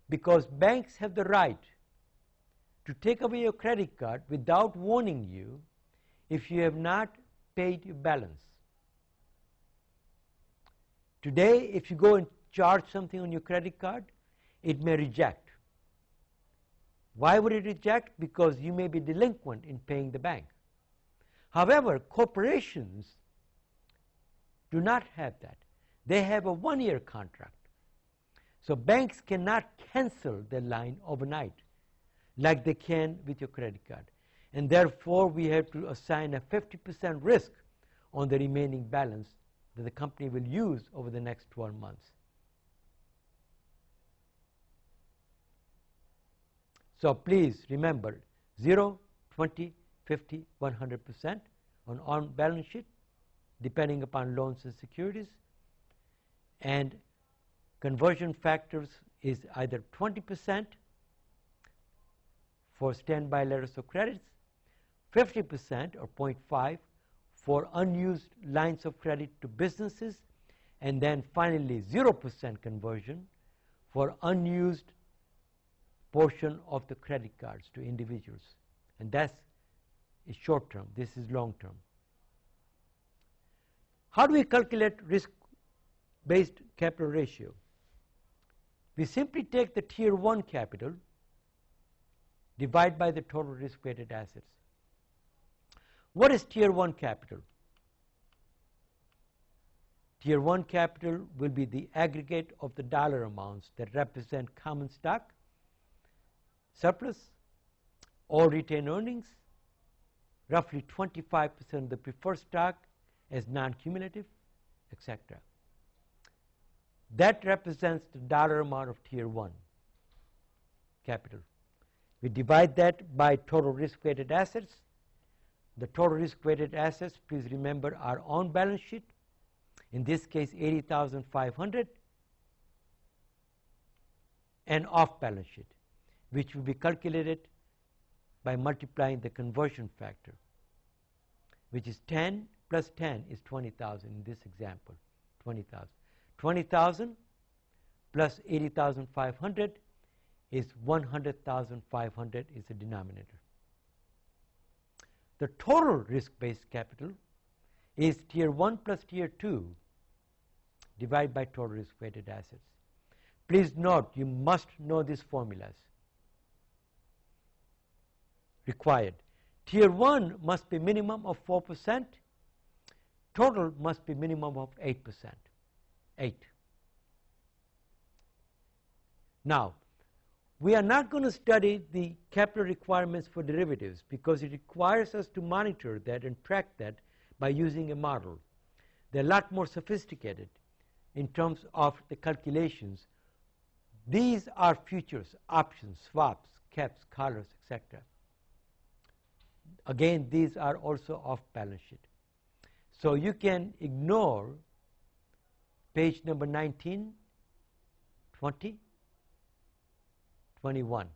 Speaker 1: Because banks have the right to take away your credit card without warning you if you have not paid your balance. Today, if you go and charge something on your credit card, it may reject. Why would it reject? Because you may be delinquent in paying the bank. However, corporations do not have that. They have a 1-year contract. So banks cannot cancel their line overnight like they can with your credit card. And therefore, we have to assign a 50% risk on the remaining balance that the company will use over the next 12 months. So please remember 0, 20, 50, 100% on balance sheet, depending upon loans and securities. And conversion factors is either 20% for standby letters of credits, 50% or 0.5 for unused lines of credit to businesses, and then finally 0% conversion for unused portion of the credit cards to individuals. And that's short term. This is long term. How do we calculate risk-based capital ratio? We simply take the Tier 1 capital, divide by the total risk-weighted assets. What is Tier 1 capital? Tier 1 capital will be the aggregate of the dollar amounts that represent common stock, surplus, or retained earnings, roughly 25% of the preferred stock as non-cumulative, etc. That represents the dollar amount of Tier 1 capital. We divide that by total risk-weighted assets. The total risk-weighted assets, please remember, are on balance sheet. In this case, 80,500, and off balance sheet, which will be calculated by multiplying the conversion factor, which is 10 plus 10 is 20,000 in this example, 20,000. 20,000 plus 80,500 is 100,500 is the denominator. The total risk-based capital is Tier 1 plus Tier 2 divided by total risk-weighted assets. Please note, you must know these formulas. Required. Tier 1 must be minimum of 4%. Total must be minimum of 8%. 8. Now, we are not going to study the capital requirements for derivatives because it requires us to monitor that and track that by using a model. They're a lot more sophisticated in terms of the calculations. These are futures, options, swaps, caps, collars, etc. Again, these are also off balance sheet. So you can ignore page number 19, 20, 21.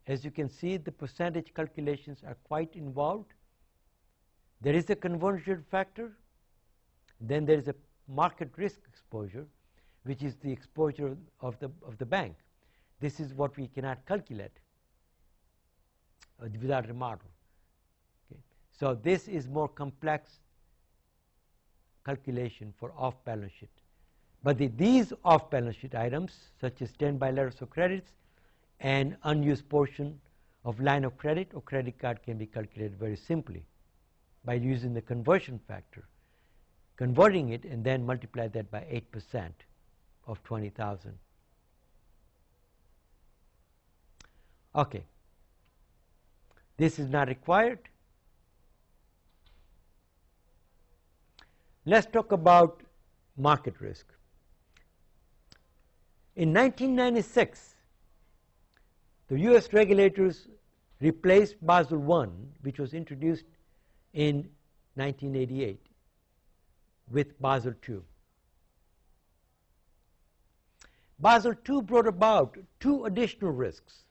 Speaker 1: As you can see, the percentage calculations are quite involved. There is a conversion factor. Then there is a market risk exposure, which is the exposure of the bank. This is what we cannot calculate without a model. Okay. So this is more complex calculation for off-balance sheet. But these off-balance sheet items, such as standby letters of credits and unused portion of line of credit or credit card, can be calculated very simply by using the conversion factor, converting it and then multiply that by 8% of 20,000. Okay. This is not required. Let's talk about market risk. In 1996, the US regulators replaced Basel I, which was introduced in 1988, with Basel II. Basel II brought about two additional risks.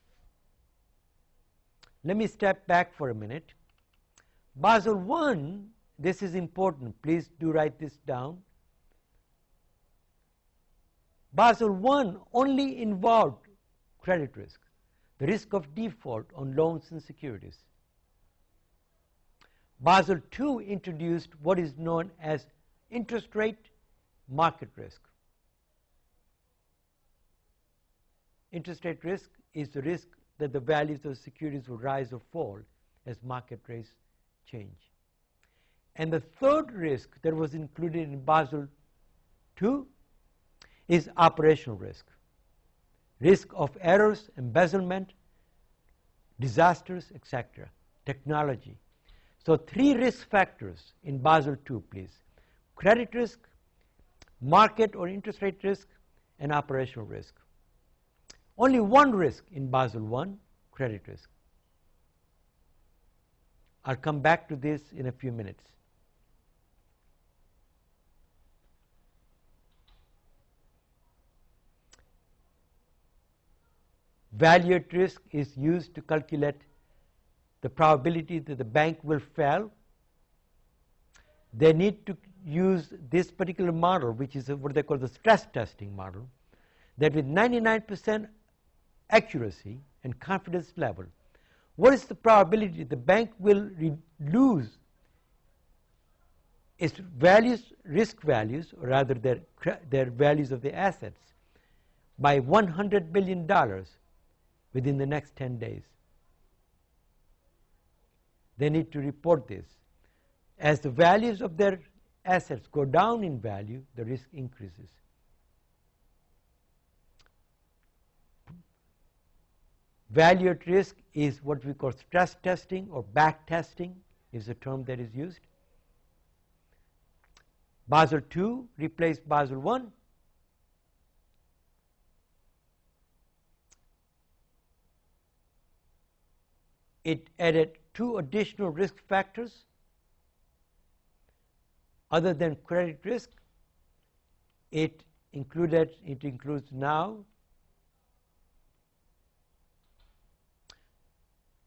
Speaker 1: Let me step back for a minute. Basel I, this is important, please do write this down. Basel I only involved credit risk, the risk of default on loans and securities. Basel II introduced what is known as interest rate market risk. Interest rate risk is the risk that the values of securities will rise or fall as market rates change. And the third risk that was included in Basel II is operational risk. Risk of errors, embezzlement, disasters, etc. Technology. So three risk factors in Basel II, please. Credit risk, market or interest rate risk, and operational risk. Only one risk in Basel I, credit risk. I'll come back to this in a few minutes. Value at risk is used to calculate the probability that the bank will fail. They need to use this particular model, which is what they call the stress testing model, that with 99% accuracy and confidence level, what is the probability the bank will lose its values, risk values, or rather their values of the assets, by $100 billion within the next 10 days. They need to report this. As the values of their assets go down in value, the risk increases. Value at risk is what we call stress testing, or back testing is the term that is used. Basel II replaced Basel I. It added two additional risk factors other than credit risk. It includes now,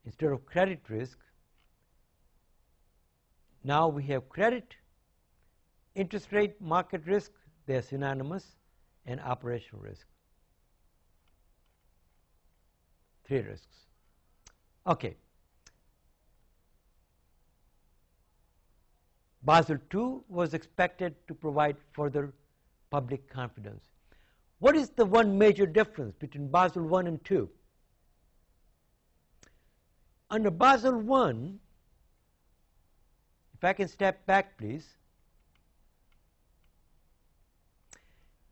Speaker 1: instead of credit risk, now we have credit, interest rate, market risk, they are synonymous, and operational risk. Three risks. Okay. Basel II was expected to provide further public confidence. What is the one major difference between Basel I and II? Under Basel I, if I can step back please,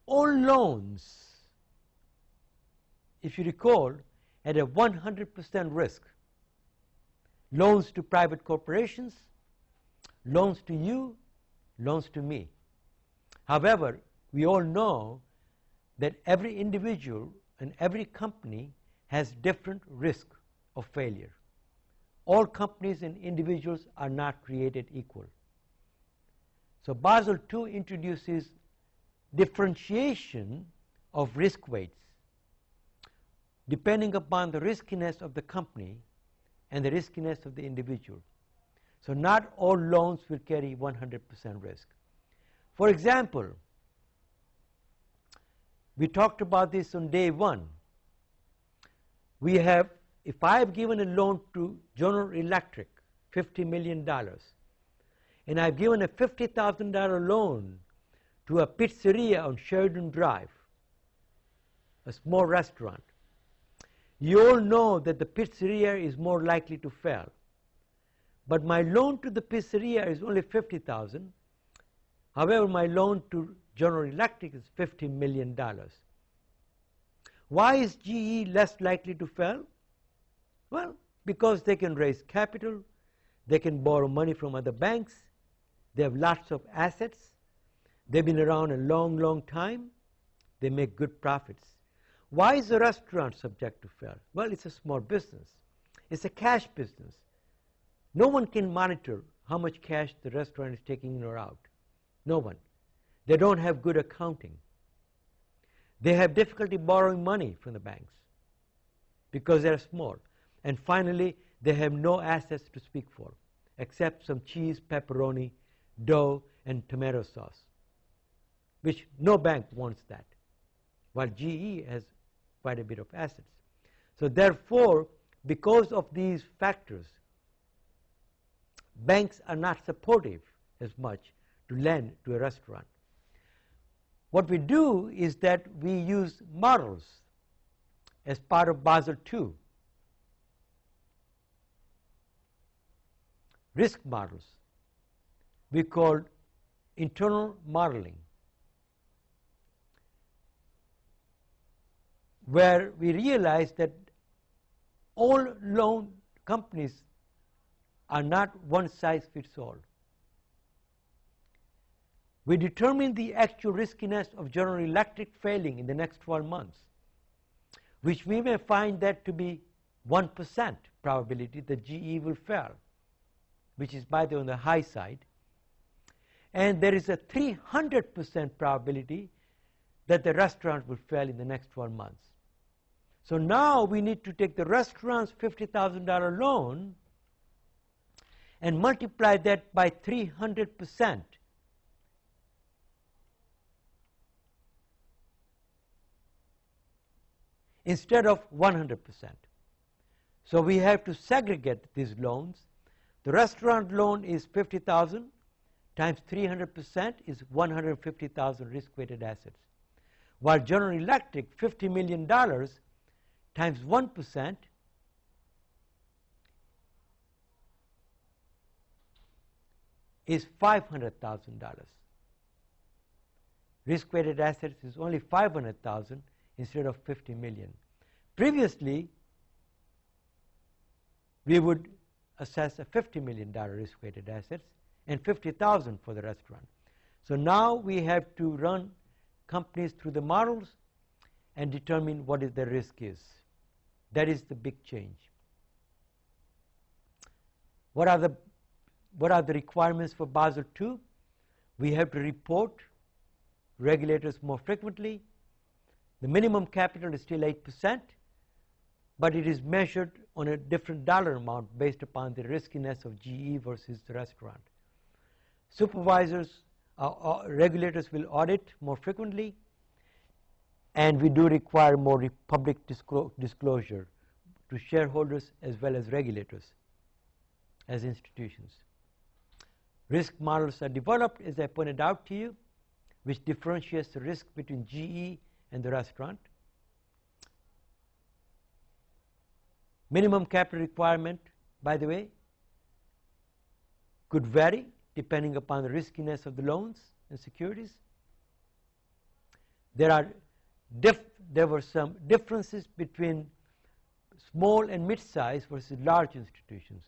Speaker 1: all loans, if you recall, had a 100% risk. Loans to private corporations, loans to you, loans to me. However, we all know that every individual and every company has different risk of failure. All companies and individuals are not created equal. So Basel II introduces differentiation of risk weights depending upon the riskiness of the company and the riskiness of the individual. So not all loans will carry 100% risk. For example, we talked about this on day one. We have, if I have given a loan to General Electric, $50 million, and I've given a $50,000 loan to a pizzeria on Sheridan Drive, a small restaurant, you all know that the pizzeria is more likely to fail. But my loan to the pizzeria is only $50,000. However, my loan to General Electric is $50 million. Why is GE less likely to fail? Well, because they can raise capital, they can borrow money from other banks, they have lots of assets, they've been around a long, long time, they make good profits. Why is a restaurant subject to fail? Well, it's a small business. It's a cash business. No one can monitor how much cash the restaurant is taking in or out. No one. They don't have good accounting. They have difficulty borrowing money from the banks because they're small. And finally, they have no assets to speak for, except some cheese, pepperoni, dough, and tomato sauce, which no bank wants that, while GE has quite a bit of assets. So therefore, because of these factors, banks are not supportive as much to lend to a restaurant. What we do is that we use models as part of Basel II. Risk models we call internal modeling, where we realize that all loan companies are not one size fits all. We determine the actual riskiness of General Electric failing in the next 12 months, which we may find that to be 1% probability that GE will fail, which is, by the way, on the high side. And there is a 300% probability that the restaurant will fail in the next 12 months. So now we need to take the restaurant's $50,000 loan and multiply that by 300% instead of 100%. So we have to segregate these loans. The restaurant loan is 50,000 times 300% is 150,000 risk-weighted assets. While General Electric, $50 million times 1% is $500,000. Risk-weighted assets is only 500,000 instead of 50 million. Previously, we would assess a $50 million risk-weighted assets and 50,000 for the restaurant. So now we have to run companies through the models and determine what is the risk is. That is the big change. What are the requirements for Basel II? We have to report regulators more frequently. The minimum capital is still 8%, but it is measured on a different dollar amount based upon the riskiness of GE versus the restaurant. Supervisors, regulators will audit more frequently, and we do require more public disclosure to shareholders as well as regulators as institutions. Risk models are developed, as I pointed out to you, which differentiates the risk between GE and the restaurant. Minimum capital requirement, by the way, could vary depending upon the riskiness of the loans and securities. There were some differences between small and mid-sized versus large institutions.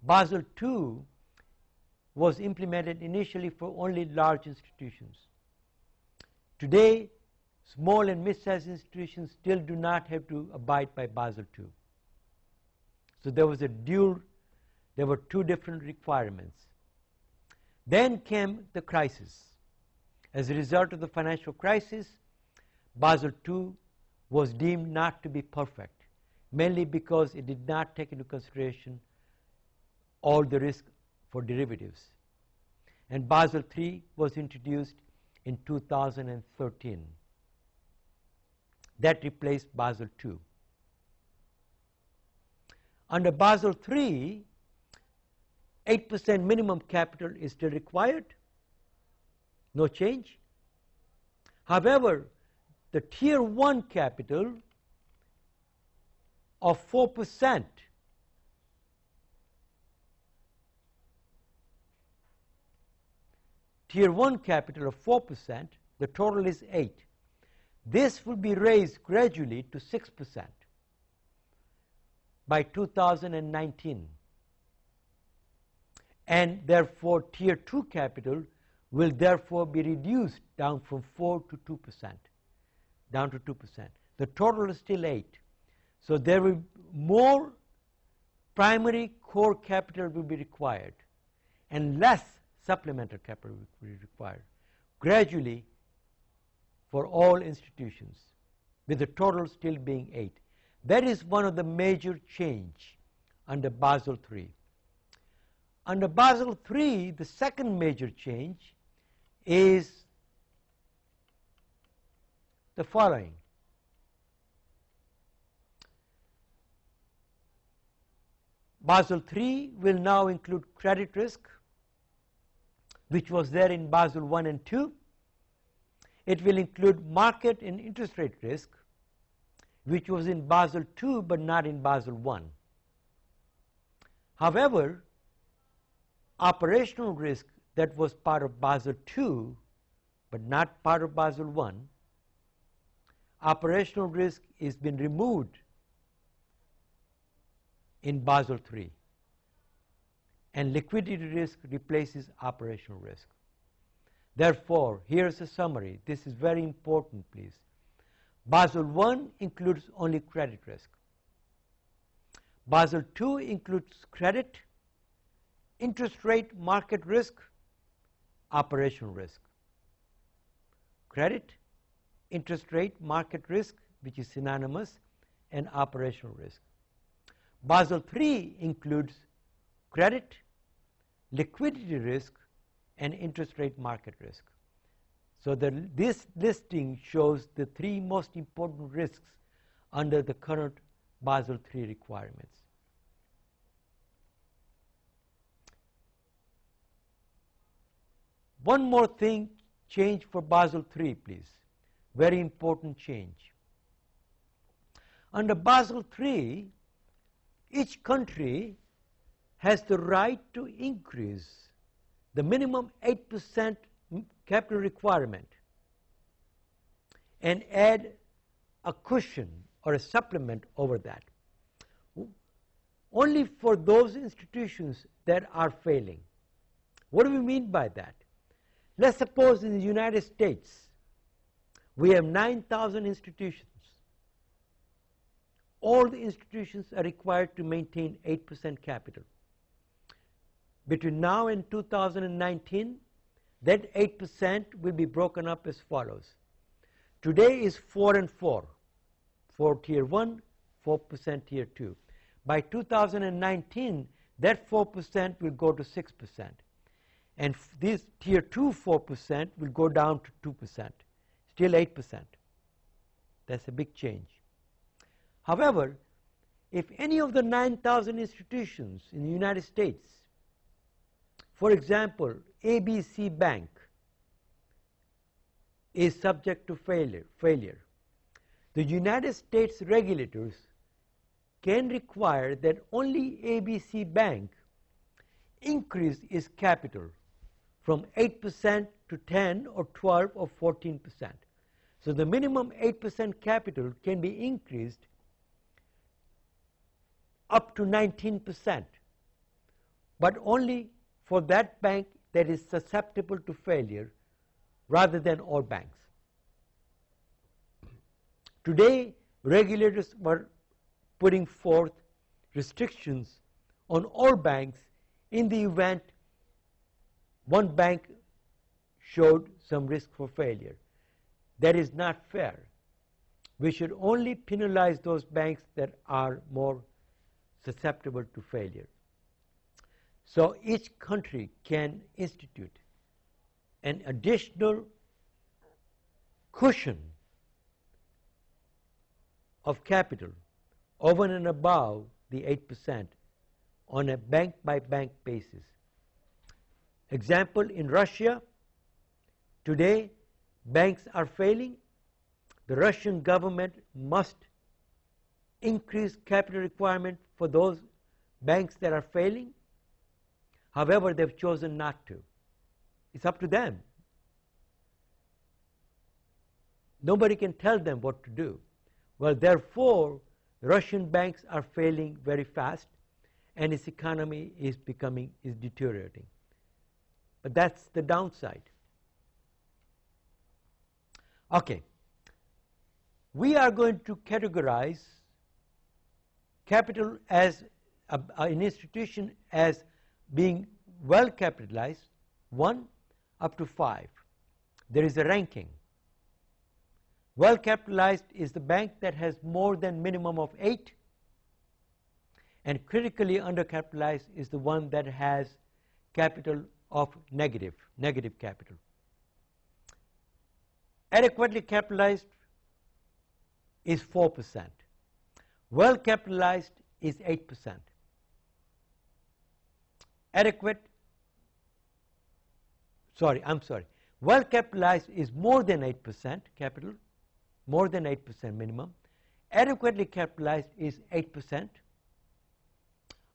Speaker 1: Basel II was implemented initially for only large institutions. Today, small and mid-sized institutions still do not have to abide by Basel II. So there were two different requirements. Then came the crisis. As a result of the financial crisis, Basel II was deemed not to be perfect, mainly because it did not take into consideration all the risk for derivatives. And Basel III was introduced in 2013. That replaced Basel II. Under Basel III, 8% minimum capital is still required. No change. However, the Tier 1 capital of 4%, Tier 1 capital of 4%, the total is 8. This will be raised gradually to 6%. by 2019. And therefore, Tier 2 capital will therefore be reduced down from 4 to 2%, down to 2%. The total is still 8. So there will be more primary core capital will be required and less supplemental capital will be required gradually for all institutions, with the total still being 8. That is one of the major change under Basel III. Under Basel III, the second major change is the following. Basel III will now include credit risk, which was there in Basel I and II. It will include market and interest rate risk, which was in Basel II but not in Basel I. However, operational risk that was part of Basel II but not part of Basel I, operational risk has been removed in Basel III, and liquidity risk replaces operational risk. Therefore, here's a summary. This is very important, please. Basel I includes only credit risk. Basel II includes credit, interest rate, market risk, operational risk. Credit, interest rate, market risk, which is synonymous, and operational risk. Basel III includes credit, liquidity risk, and interest rate market risk. So this listing shows the 3 most important risks under the current Basel III requirements. One more thing, change for Basel III, please. Very important change. Under Basel III, each country has the right to increase the minimum 8% capital requirement and add a cushion or a supplement over that, only for those institutions that are failing. What do we mean by that? Let's suppose in the United States we have 9,000 institutions. All the institutions are required to maintain 8% capital. Between now and 2019, that 8% will be broken up as follows. Today is 4 and 4 for Tier 1, 4% Tier 2. By 2019, that 4% will go to 6%. And this Tier 2 4% will go down to 2%, still 8%. That's a big change. However, if any of the 9,000 institutions in the United States, for example, ABC Bank, is subject to failure, the United States regulators can require that only ABC Bank increase its capital from 8% to 10 or 12 or 14%. So the minimum 8% capital can be increased up to 19%, but only for that bank that is susceptible to failure rather than all banks. Today, regulators were putting forth restrictions on all banks in the event one bank showed some risk for failure. That is not fair. We should only penalize those banks that are more susceptible to failure. So each country can institute an additional cushion of capital over and above the 8% on a bank-by-bank basis. Example, in Russia, today banks are failing. The Russian government must increase capital requirement for those banks that are failing. However, they've chosen not to. It's up to them. Nobody can tell them what to do. Well, therefore, Russian banks are failing very fast, and its economy is deteriorating. But that's the downside. Okay. We are going to categorize capital as an institution as being well capitalized, 1 up to 5. There is a ranking. Well capitalized is the bank that has more than minimum of 8, and critically undercapitalized is the one that has capital of negative capital. Adequately capitalized is 4%. Well capitalized is 8%. Well capitalized is more than 8% capital, more than 8% minimum. Adequately capitalized is 8%.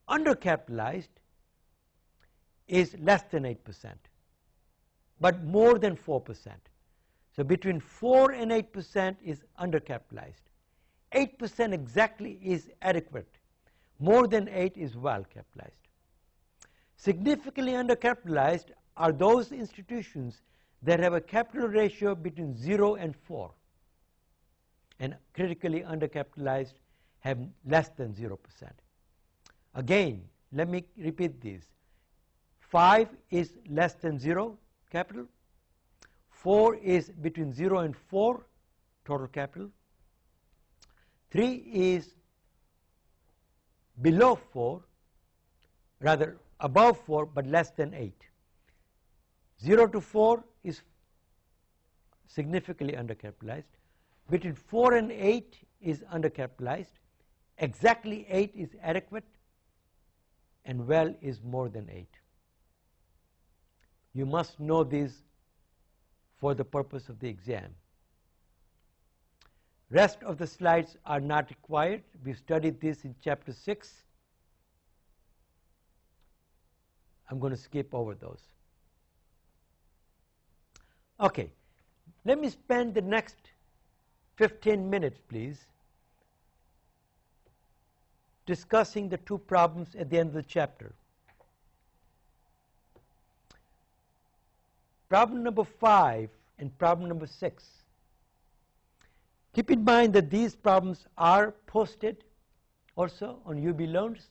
Speaker 1: Undercapitalized is less than 8%, but more than 4%. So between 4 and 8% is undercapitalized. 8% exactly is adequate. More than 8 is well capitalized. Significantly undercapitalized are those institutions that have a capital ratio between 0 and 4. And critically undercapitalized have less than 0%. Again, let me repeat this. 5 is less than 0 capital. 4 is between 0 and 4 total capital. 3 is below 4, rather above 4 but less than 8. 0 to 4 is significantly undercapitalized. Between 4 and 8 is undercapitalized. Exactly 8 is adequate, and well is more than 8. You must know these for the purpose of the exam. Rest of the slides are not required. We studied this in chapter 6. I'm going to skip over those. Okay, let me spend the next 15 minutes, please, discussing the two problems at the end of the chapter. Problem number 5 and problem number 6. Keep in mind that these problems are posted also on UB Learns.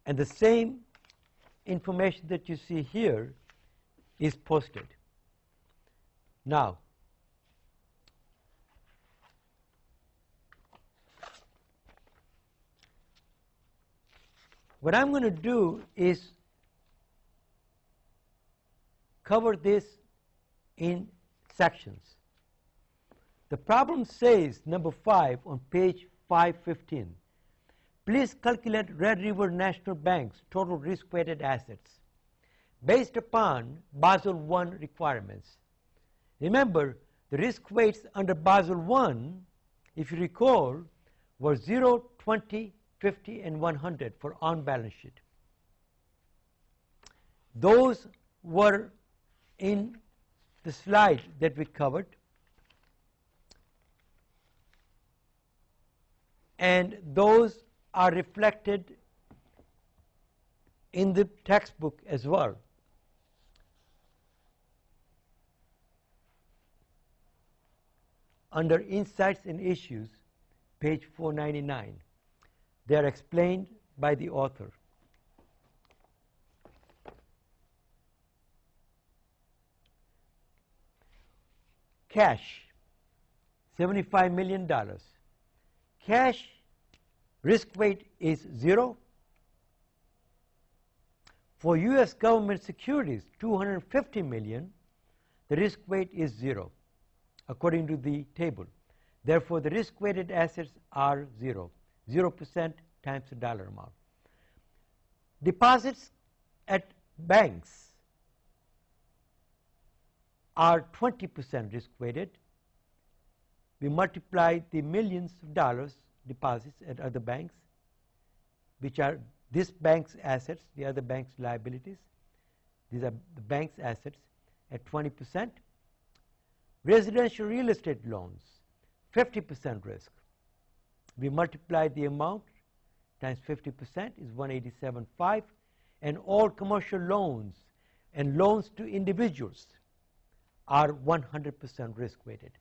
Speaker 1: And the same information that you see here is posted. Now, what I'm going to do is cover this in sections. The problem says, number 5 on page 515, please calculate Red River National Bank's total risk-weighted assets based upon Basel I requirements. Remember, the risk weights under Basel I, if you recall, were 0, 20, 50, and 100 for on-balance sheet. Those were in the slide that we covered. And those are reflected in the textbook as well. Under Insights and Issues, page 499. They are explained by the author. Cash, $75 million. Cash risk weight is 0. For U.S. government securities, $250 million, the risk weight is 0, according to the table. Therefore, the risk-weighted assets are 0. 0% times the dollar amount. Deposits at banks are 20% risk-weighted. We multiply the millions of dollars deposits at other banks, which are This bank's assets, the other bank's liabilities. These are the bank's assets at 20%. Residential real estate loans, 50% risk. We multiply the amount times 50% is 187.5, and all commercial loans and loans to individuals are 100% risk weighted.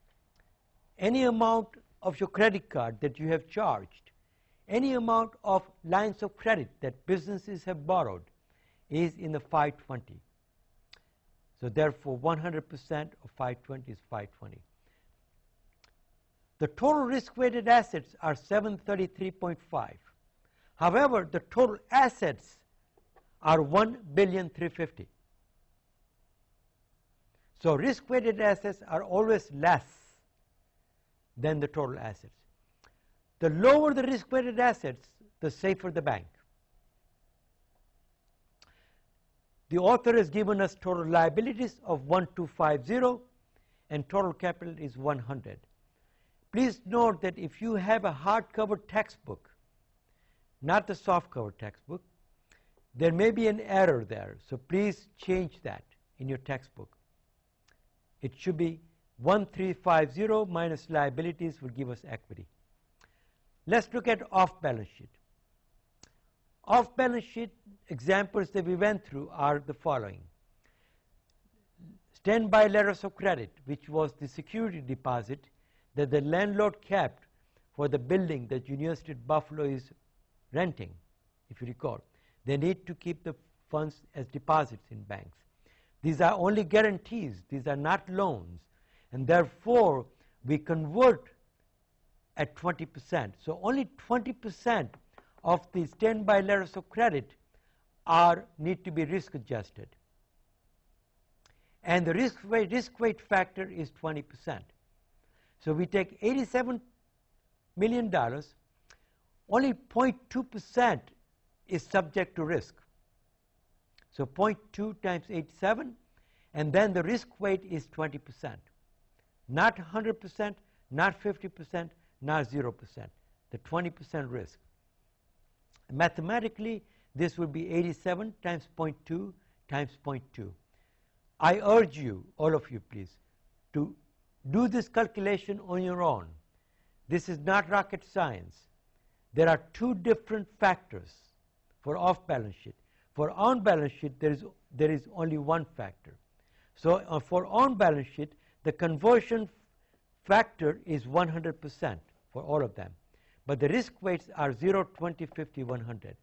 Speaker 1: Any amount of your credit card that you have charged, any amount of lines of credit that businesses have borrowed is in the 520. So therefore 100% of 520 is 520. The total risk-weighted assets are 733.5. However, the total assets are 1,350,000,000. So risk-weighted assets are always less than the total assets. The lower the risk-weighted assets, the safer the bank. The author has given us total liabilities of 1,250 and total capital is 100. Please note that if you have a hardcover textbook, not the softcover textbook, there may be an error there. So please change that in your textbook. It should be 1,350 minus liabilities will give us equity. Let's look at off-balance sheet. Off-balance sheet examples that we went through are the following. Standby letters of credit, which was the security deposit that the landlord kept for the building that University of Buffalo is renting, if you recall. They need to keep the funds as deposits in banks. These are only guarantees. These are not loans. And therefore, we convert at 20%. So only 20% of the standby letters of credit need to be risk adjusted. And the risk weight factor is 20%. So we take $87 million, only 0.2% is subject to risk. So 0.2 times 87, and then the risk weight is 20%. Not 100%, not 50%, not 0%. The 20% risk. Mathematically, this would be 87 times 0.2 times 0.2. I urge you, all of you please, to do this calculation on your own. This is not rocket science. There are two different factors for off-balance sheet. For on-balance sheet, there is only one factor. So for on-balance sheet, the conversion factor is 100% for all of them. But the risk weights are 0, 20, 50, 100.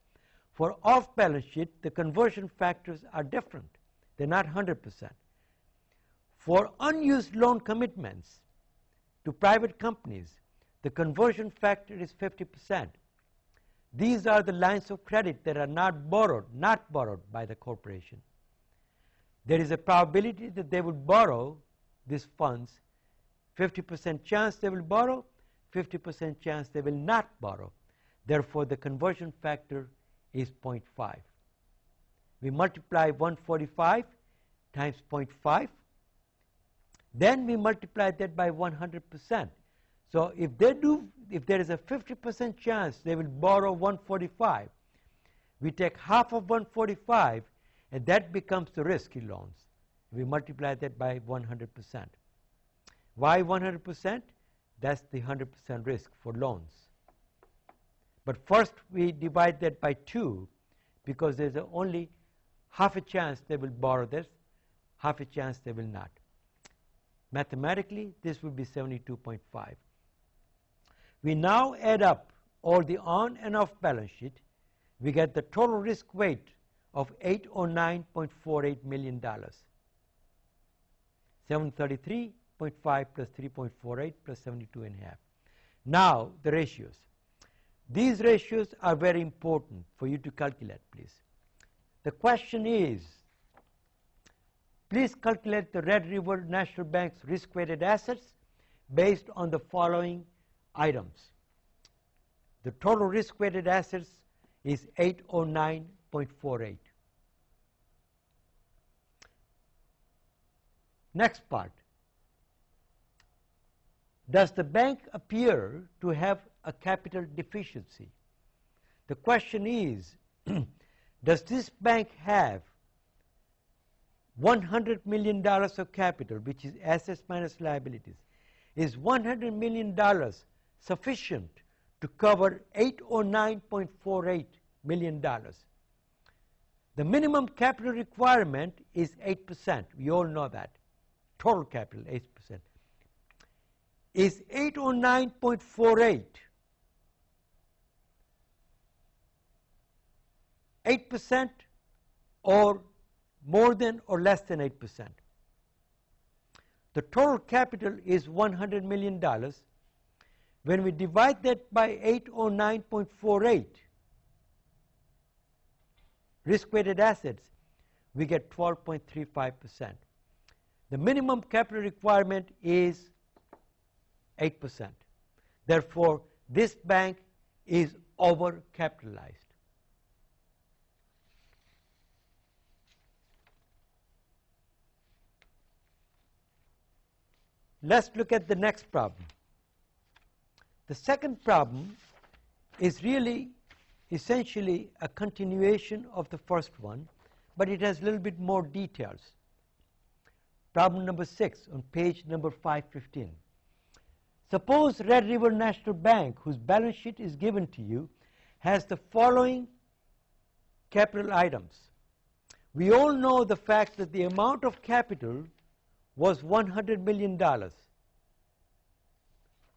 Speaker 1: For off-balance sheet, the conversion factors are different. They're not 100%. For unused loan commitments to private companies, the conversion factor is 50%. These are the lines of credit that are not borrowed by the corporation. There is a probability that they will borrow these funds, 50% chance they will borrow, 50% chance they will not borrow. Therefore, the conversion factor is 0.5. We multiply 145 times 0.5. Then we multiply that by 100%. So if there is a 50% chance they will borrow 145, we take half of 145, and that becomes the risky loans. We multiply that by 100%. Why 100%? That's the 100% risk for loans. But first we divide that by 2 because there's only half a chance they will borrow this, half a chance they will not. Mathematically, this would be 72.5. We now add up all the on and off balance sheet. We get the total risk weight of $809.48 million. 733.5 plus 3.48 plus 72.5. Now the ratios. These ratios are very important for you to calculate, please. The question is, please calculate the Red River National Bank's risk-weighted assets based on the following items. The total risk-weighted assets is 809.48. Next part. Does the bank appear to have a capital deficiency? The question is, Does this bank have $100 million of capital, which is assets minus liabilities? Is $100 million sufficient to cover $809.48 million? The minimum capital requirement is 8%. We all know that. Total capital, 8%. Is 809.48 8% or more than or less than 8%? The total capital is $100 million. When we divide that by 809.48 risk-weighted assets, we get 12.35%. The minimum capital requirement is 8%. Therefore, this bank is overcapitalized. Let's look at the next problem. The second problem is really essentially a continuation of the first one, but it has a little bit more details. Problem number 6 on page number 515. Suppose Red River National Bank, whose balance sheet is given to you, has the following capital items. We all know the fact that the amount of capital was $100 million.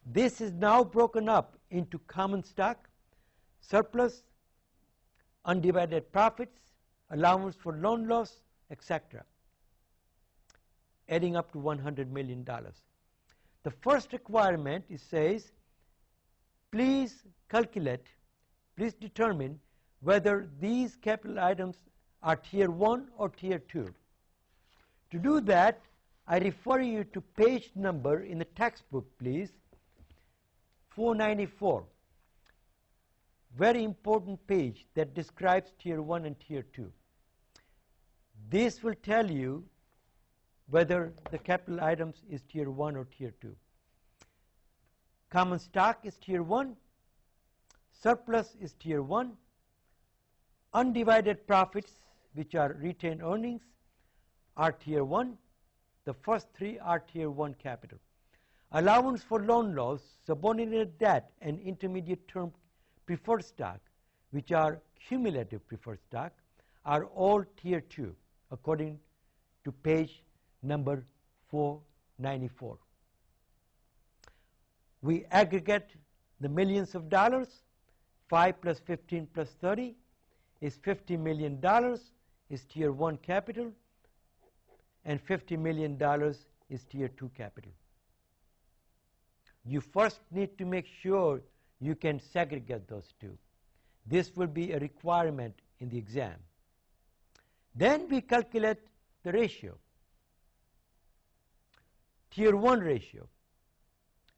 Speaker 1: This is now broken up into common stock, surplus, undivided profits, allowance for loan loss, etc., adding up to $100 million. The first requirement, it says, please calculate, please determine whether these capital items are tier 1 or tier 2. To do that, I refer you to page number in the textbook, please, 494. Very important page that describes tier 1 and tier 2. This will tell you whether the capital items is tier 1 or tier 2. Common stock is tier 1, surplus is tier 1, undivided profits, which are retained earnings, are tier 1. The first three are tier 1 capital. Allowance for loan loss, subordinated debt, and intermediate term preferred stock, which are cumulative preferred stock, are all tier 2 according to page number 494. We aggregate the millions of dollars. 5 plus 15 plus 30 is $50 million, is tier 1 capital, and $50 million is tier 2 capital. You first need to make sure you can segregate those two. This will be a requirement in the exam. Then we calculate the ratio. Tier 1 ratio.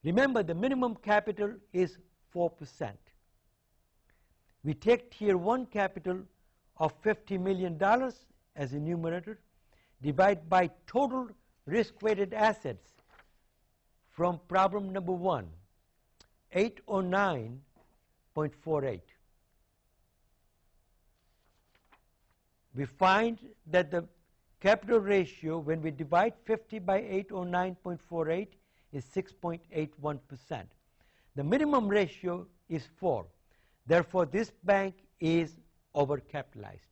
Speaker 1: Remember, the minimum capital is 4%. We take tier 1 capital of $50 million as a numerator, divide by total risk-weighted assets from problem number 1, 809.48. We find that the capital ratio, when we divide 50 by 809.48, is 6.81%. The minimum ratio is 4. Therefore, this bank is overcapitalized.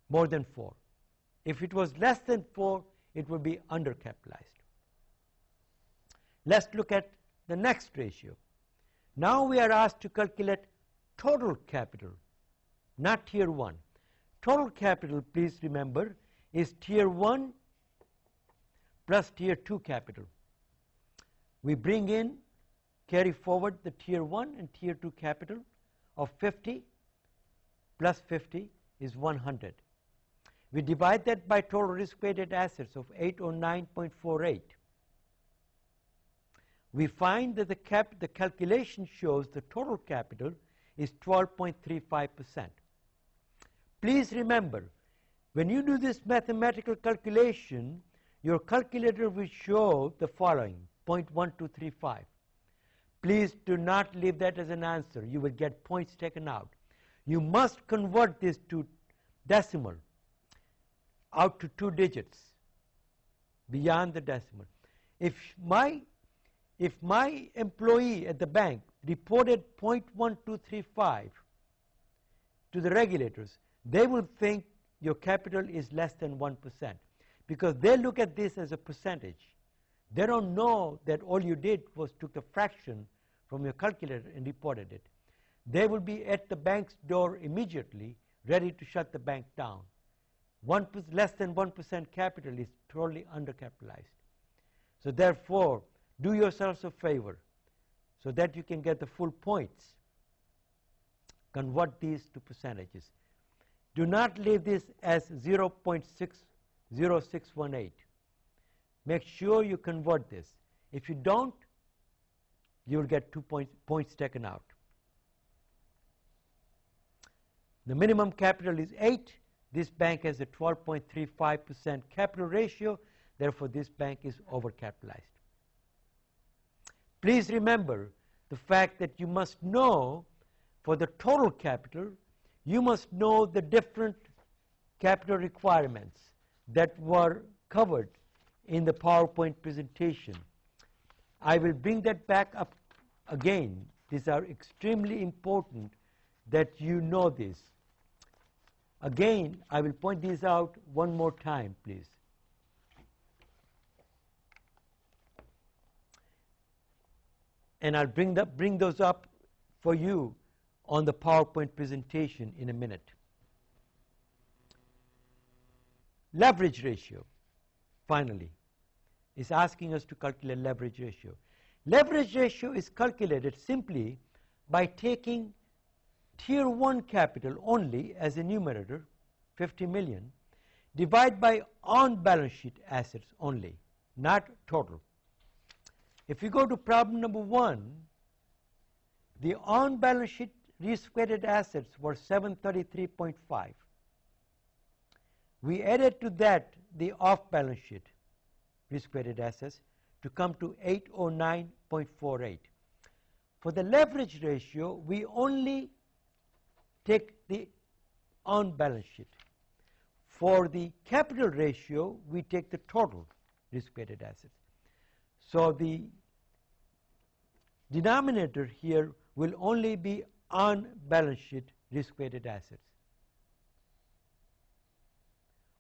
Speaker 1: More than 4. If it was less than 4, it would be undercapitalized. Let's look at the next ratio. Now we are asked to calculate total capital, not tier 1. Total capital, please remember, is tier 1 plus tier 2 capital. We bring in, carry forward the tier 1 and tier 2 capital of 50 plus 50 is 100. We divide that by total risk-weighted assets of 809.48. We find that the calculation shows the total capital is 12.35%. Please remember, when you do this mathematical calculation, your calculator will show the following, 0.1235. Please do not leave that as an answer. You will get points taken out. You must convert this to decimal, out to 2 digits, beyond the decimal. If my employee at the bank reported 0.1235 to the regulators, they will think your capital is less than 1%, because they look at this as a percentage. They don't know that all you did was took the fraction from your calculator and reported it. They will be at the bank's door immediately, ready to shut the bank down. Less than 1% capital is totally undercapitalized. So therefore, do yourselves a favor so that you can get the full points. Convert these to percentages. Do not leave this as 0.60618. Make sure you convert this. If you don't, you will get 2 points taken out. The minimum capital is 8. This bank has a 12.35% capital ratio. Therefore, this bank is overcapitalized. Please remember the fact that you must know, for the total capital, you must know the different capital requirements that were covered in the PowerPoint presentation. I will bring that back up again. These are extremely important that you know this. Again, I will point these out one more time, please. And I'll bring those up for you on the PowerPoint presentation in a minute. Leverage ratio, finally, is asking us to calculate leverage ratio. Leverage ratio is calculated simply by taking Tier 1 capital only as a numerator, 50 million, divided by on-balance sheet assets only, not total. If you go to problem number 1, the on-balance sheet risk-weighted assets were 733.5. We added to that the off-balance sheet risk-weighted assets to come to 809.48. For the leverage ratio, we only take the on-balance sheet. For the capital ratio, we take the total risk-weighted assets. So the denominator here will only be on-balance sheet risk-weighted assets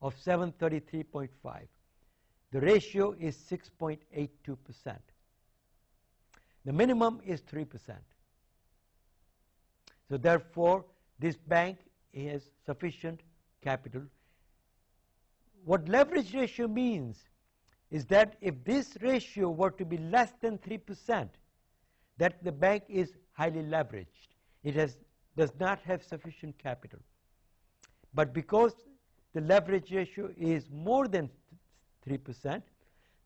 Speaker 1: of 733.5. The ratio is 6.82%. The minimum is 3%. So therefore, this bank has sufficient capital. What leverage ratio means is that if this ratio were to be less than 3%, that the bank is highly leveraged. It does not have sufficient capital. But because the leverage ratio is more than 3%,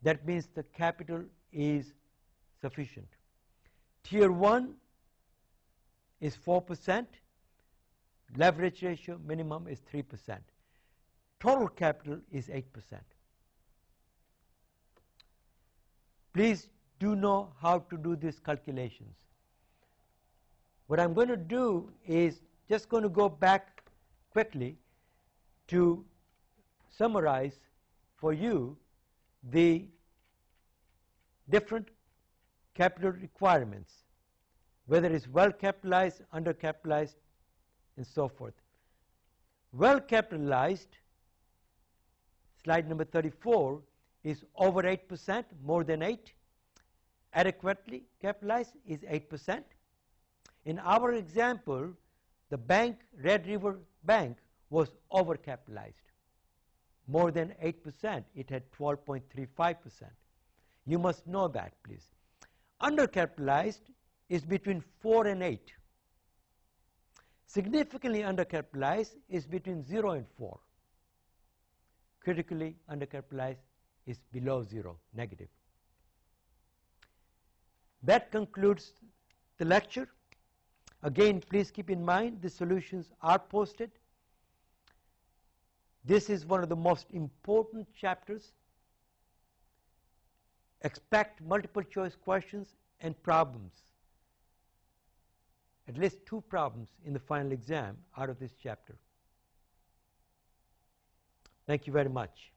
Speaker 1: that means the capital is sufficient. Tier 1 is 4%. Leverage ratio minimum is 3%. Total capital is 8%. Please do know how to do these calculations. What I'm going to do is just going to go back quickly to summarize for you the different capital requirements, whether it's well capitalized, undercapitalized, and so forth. Well capitalized, slide number 34, is over 8%, more than 8. Adequately capitalized is 8%. In our example, the bank, Red River Bank, was overcapitalized, more than 8%. It had 12.35%. You must know that, please. Undercapitalized is between 4 and 8. Significantly undercapitalized is between 0 and 4. Critically undercapitalized is below 0, negative. That concludes the lecture. Again, please keep in mind the solutions are posted. This is one of the most important chapters. Expect multiple choice questions and problems at least 2 problems in the final exam out of this chapter. Thank you very much.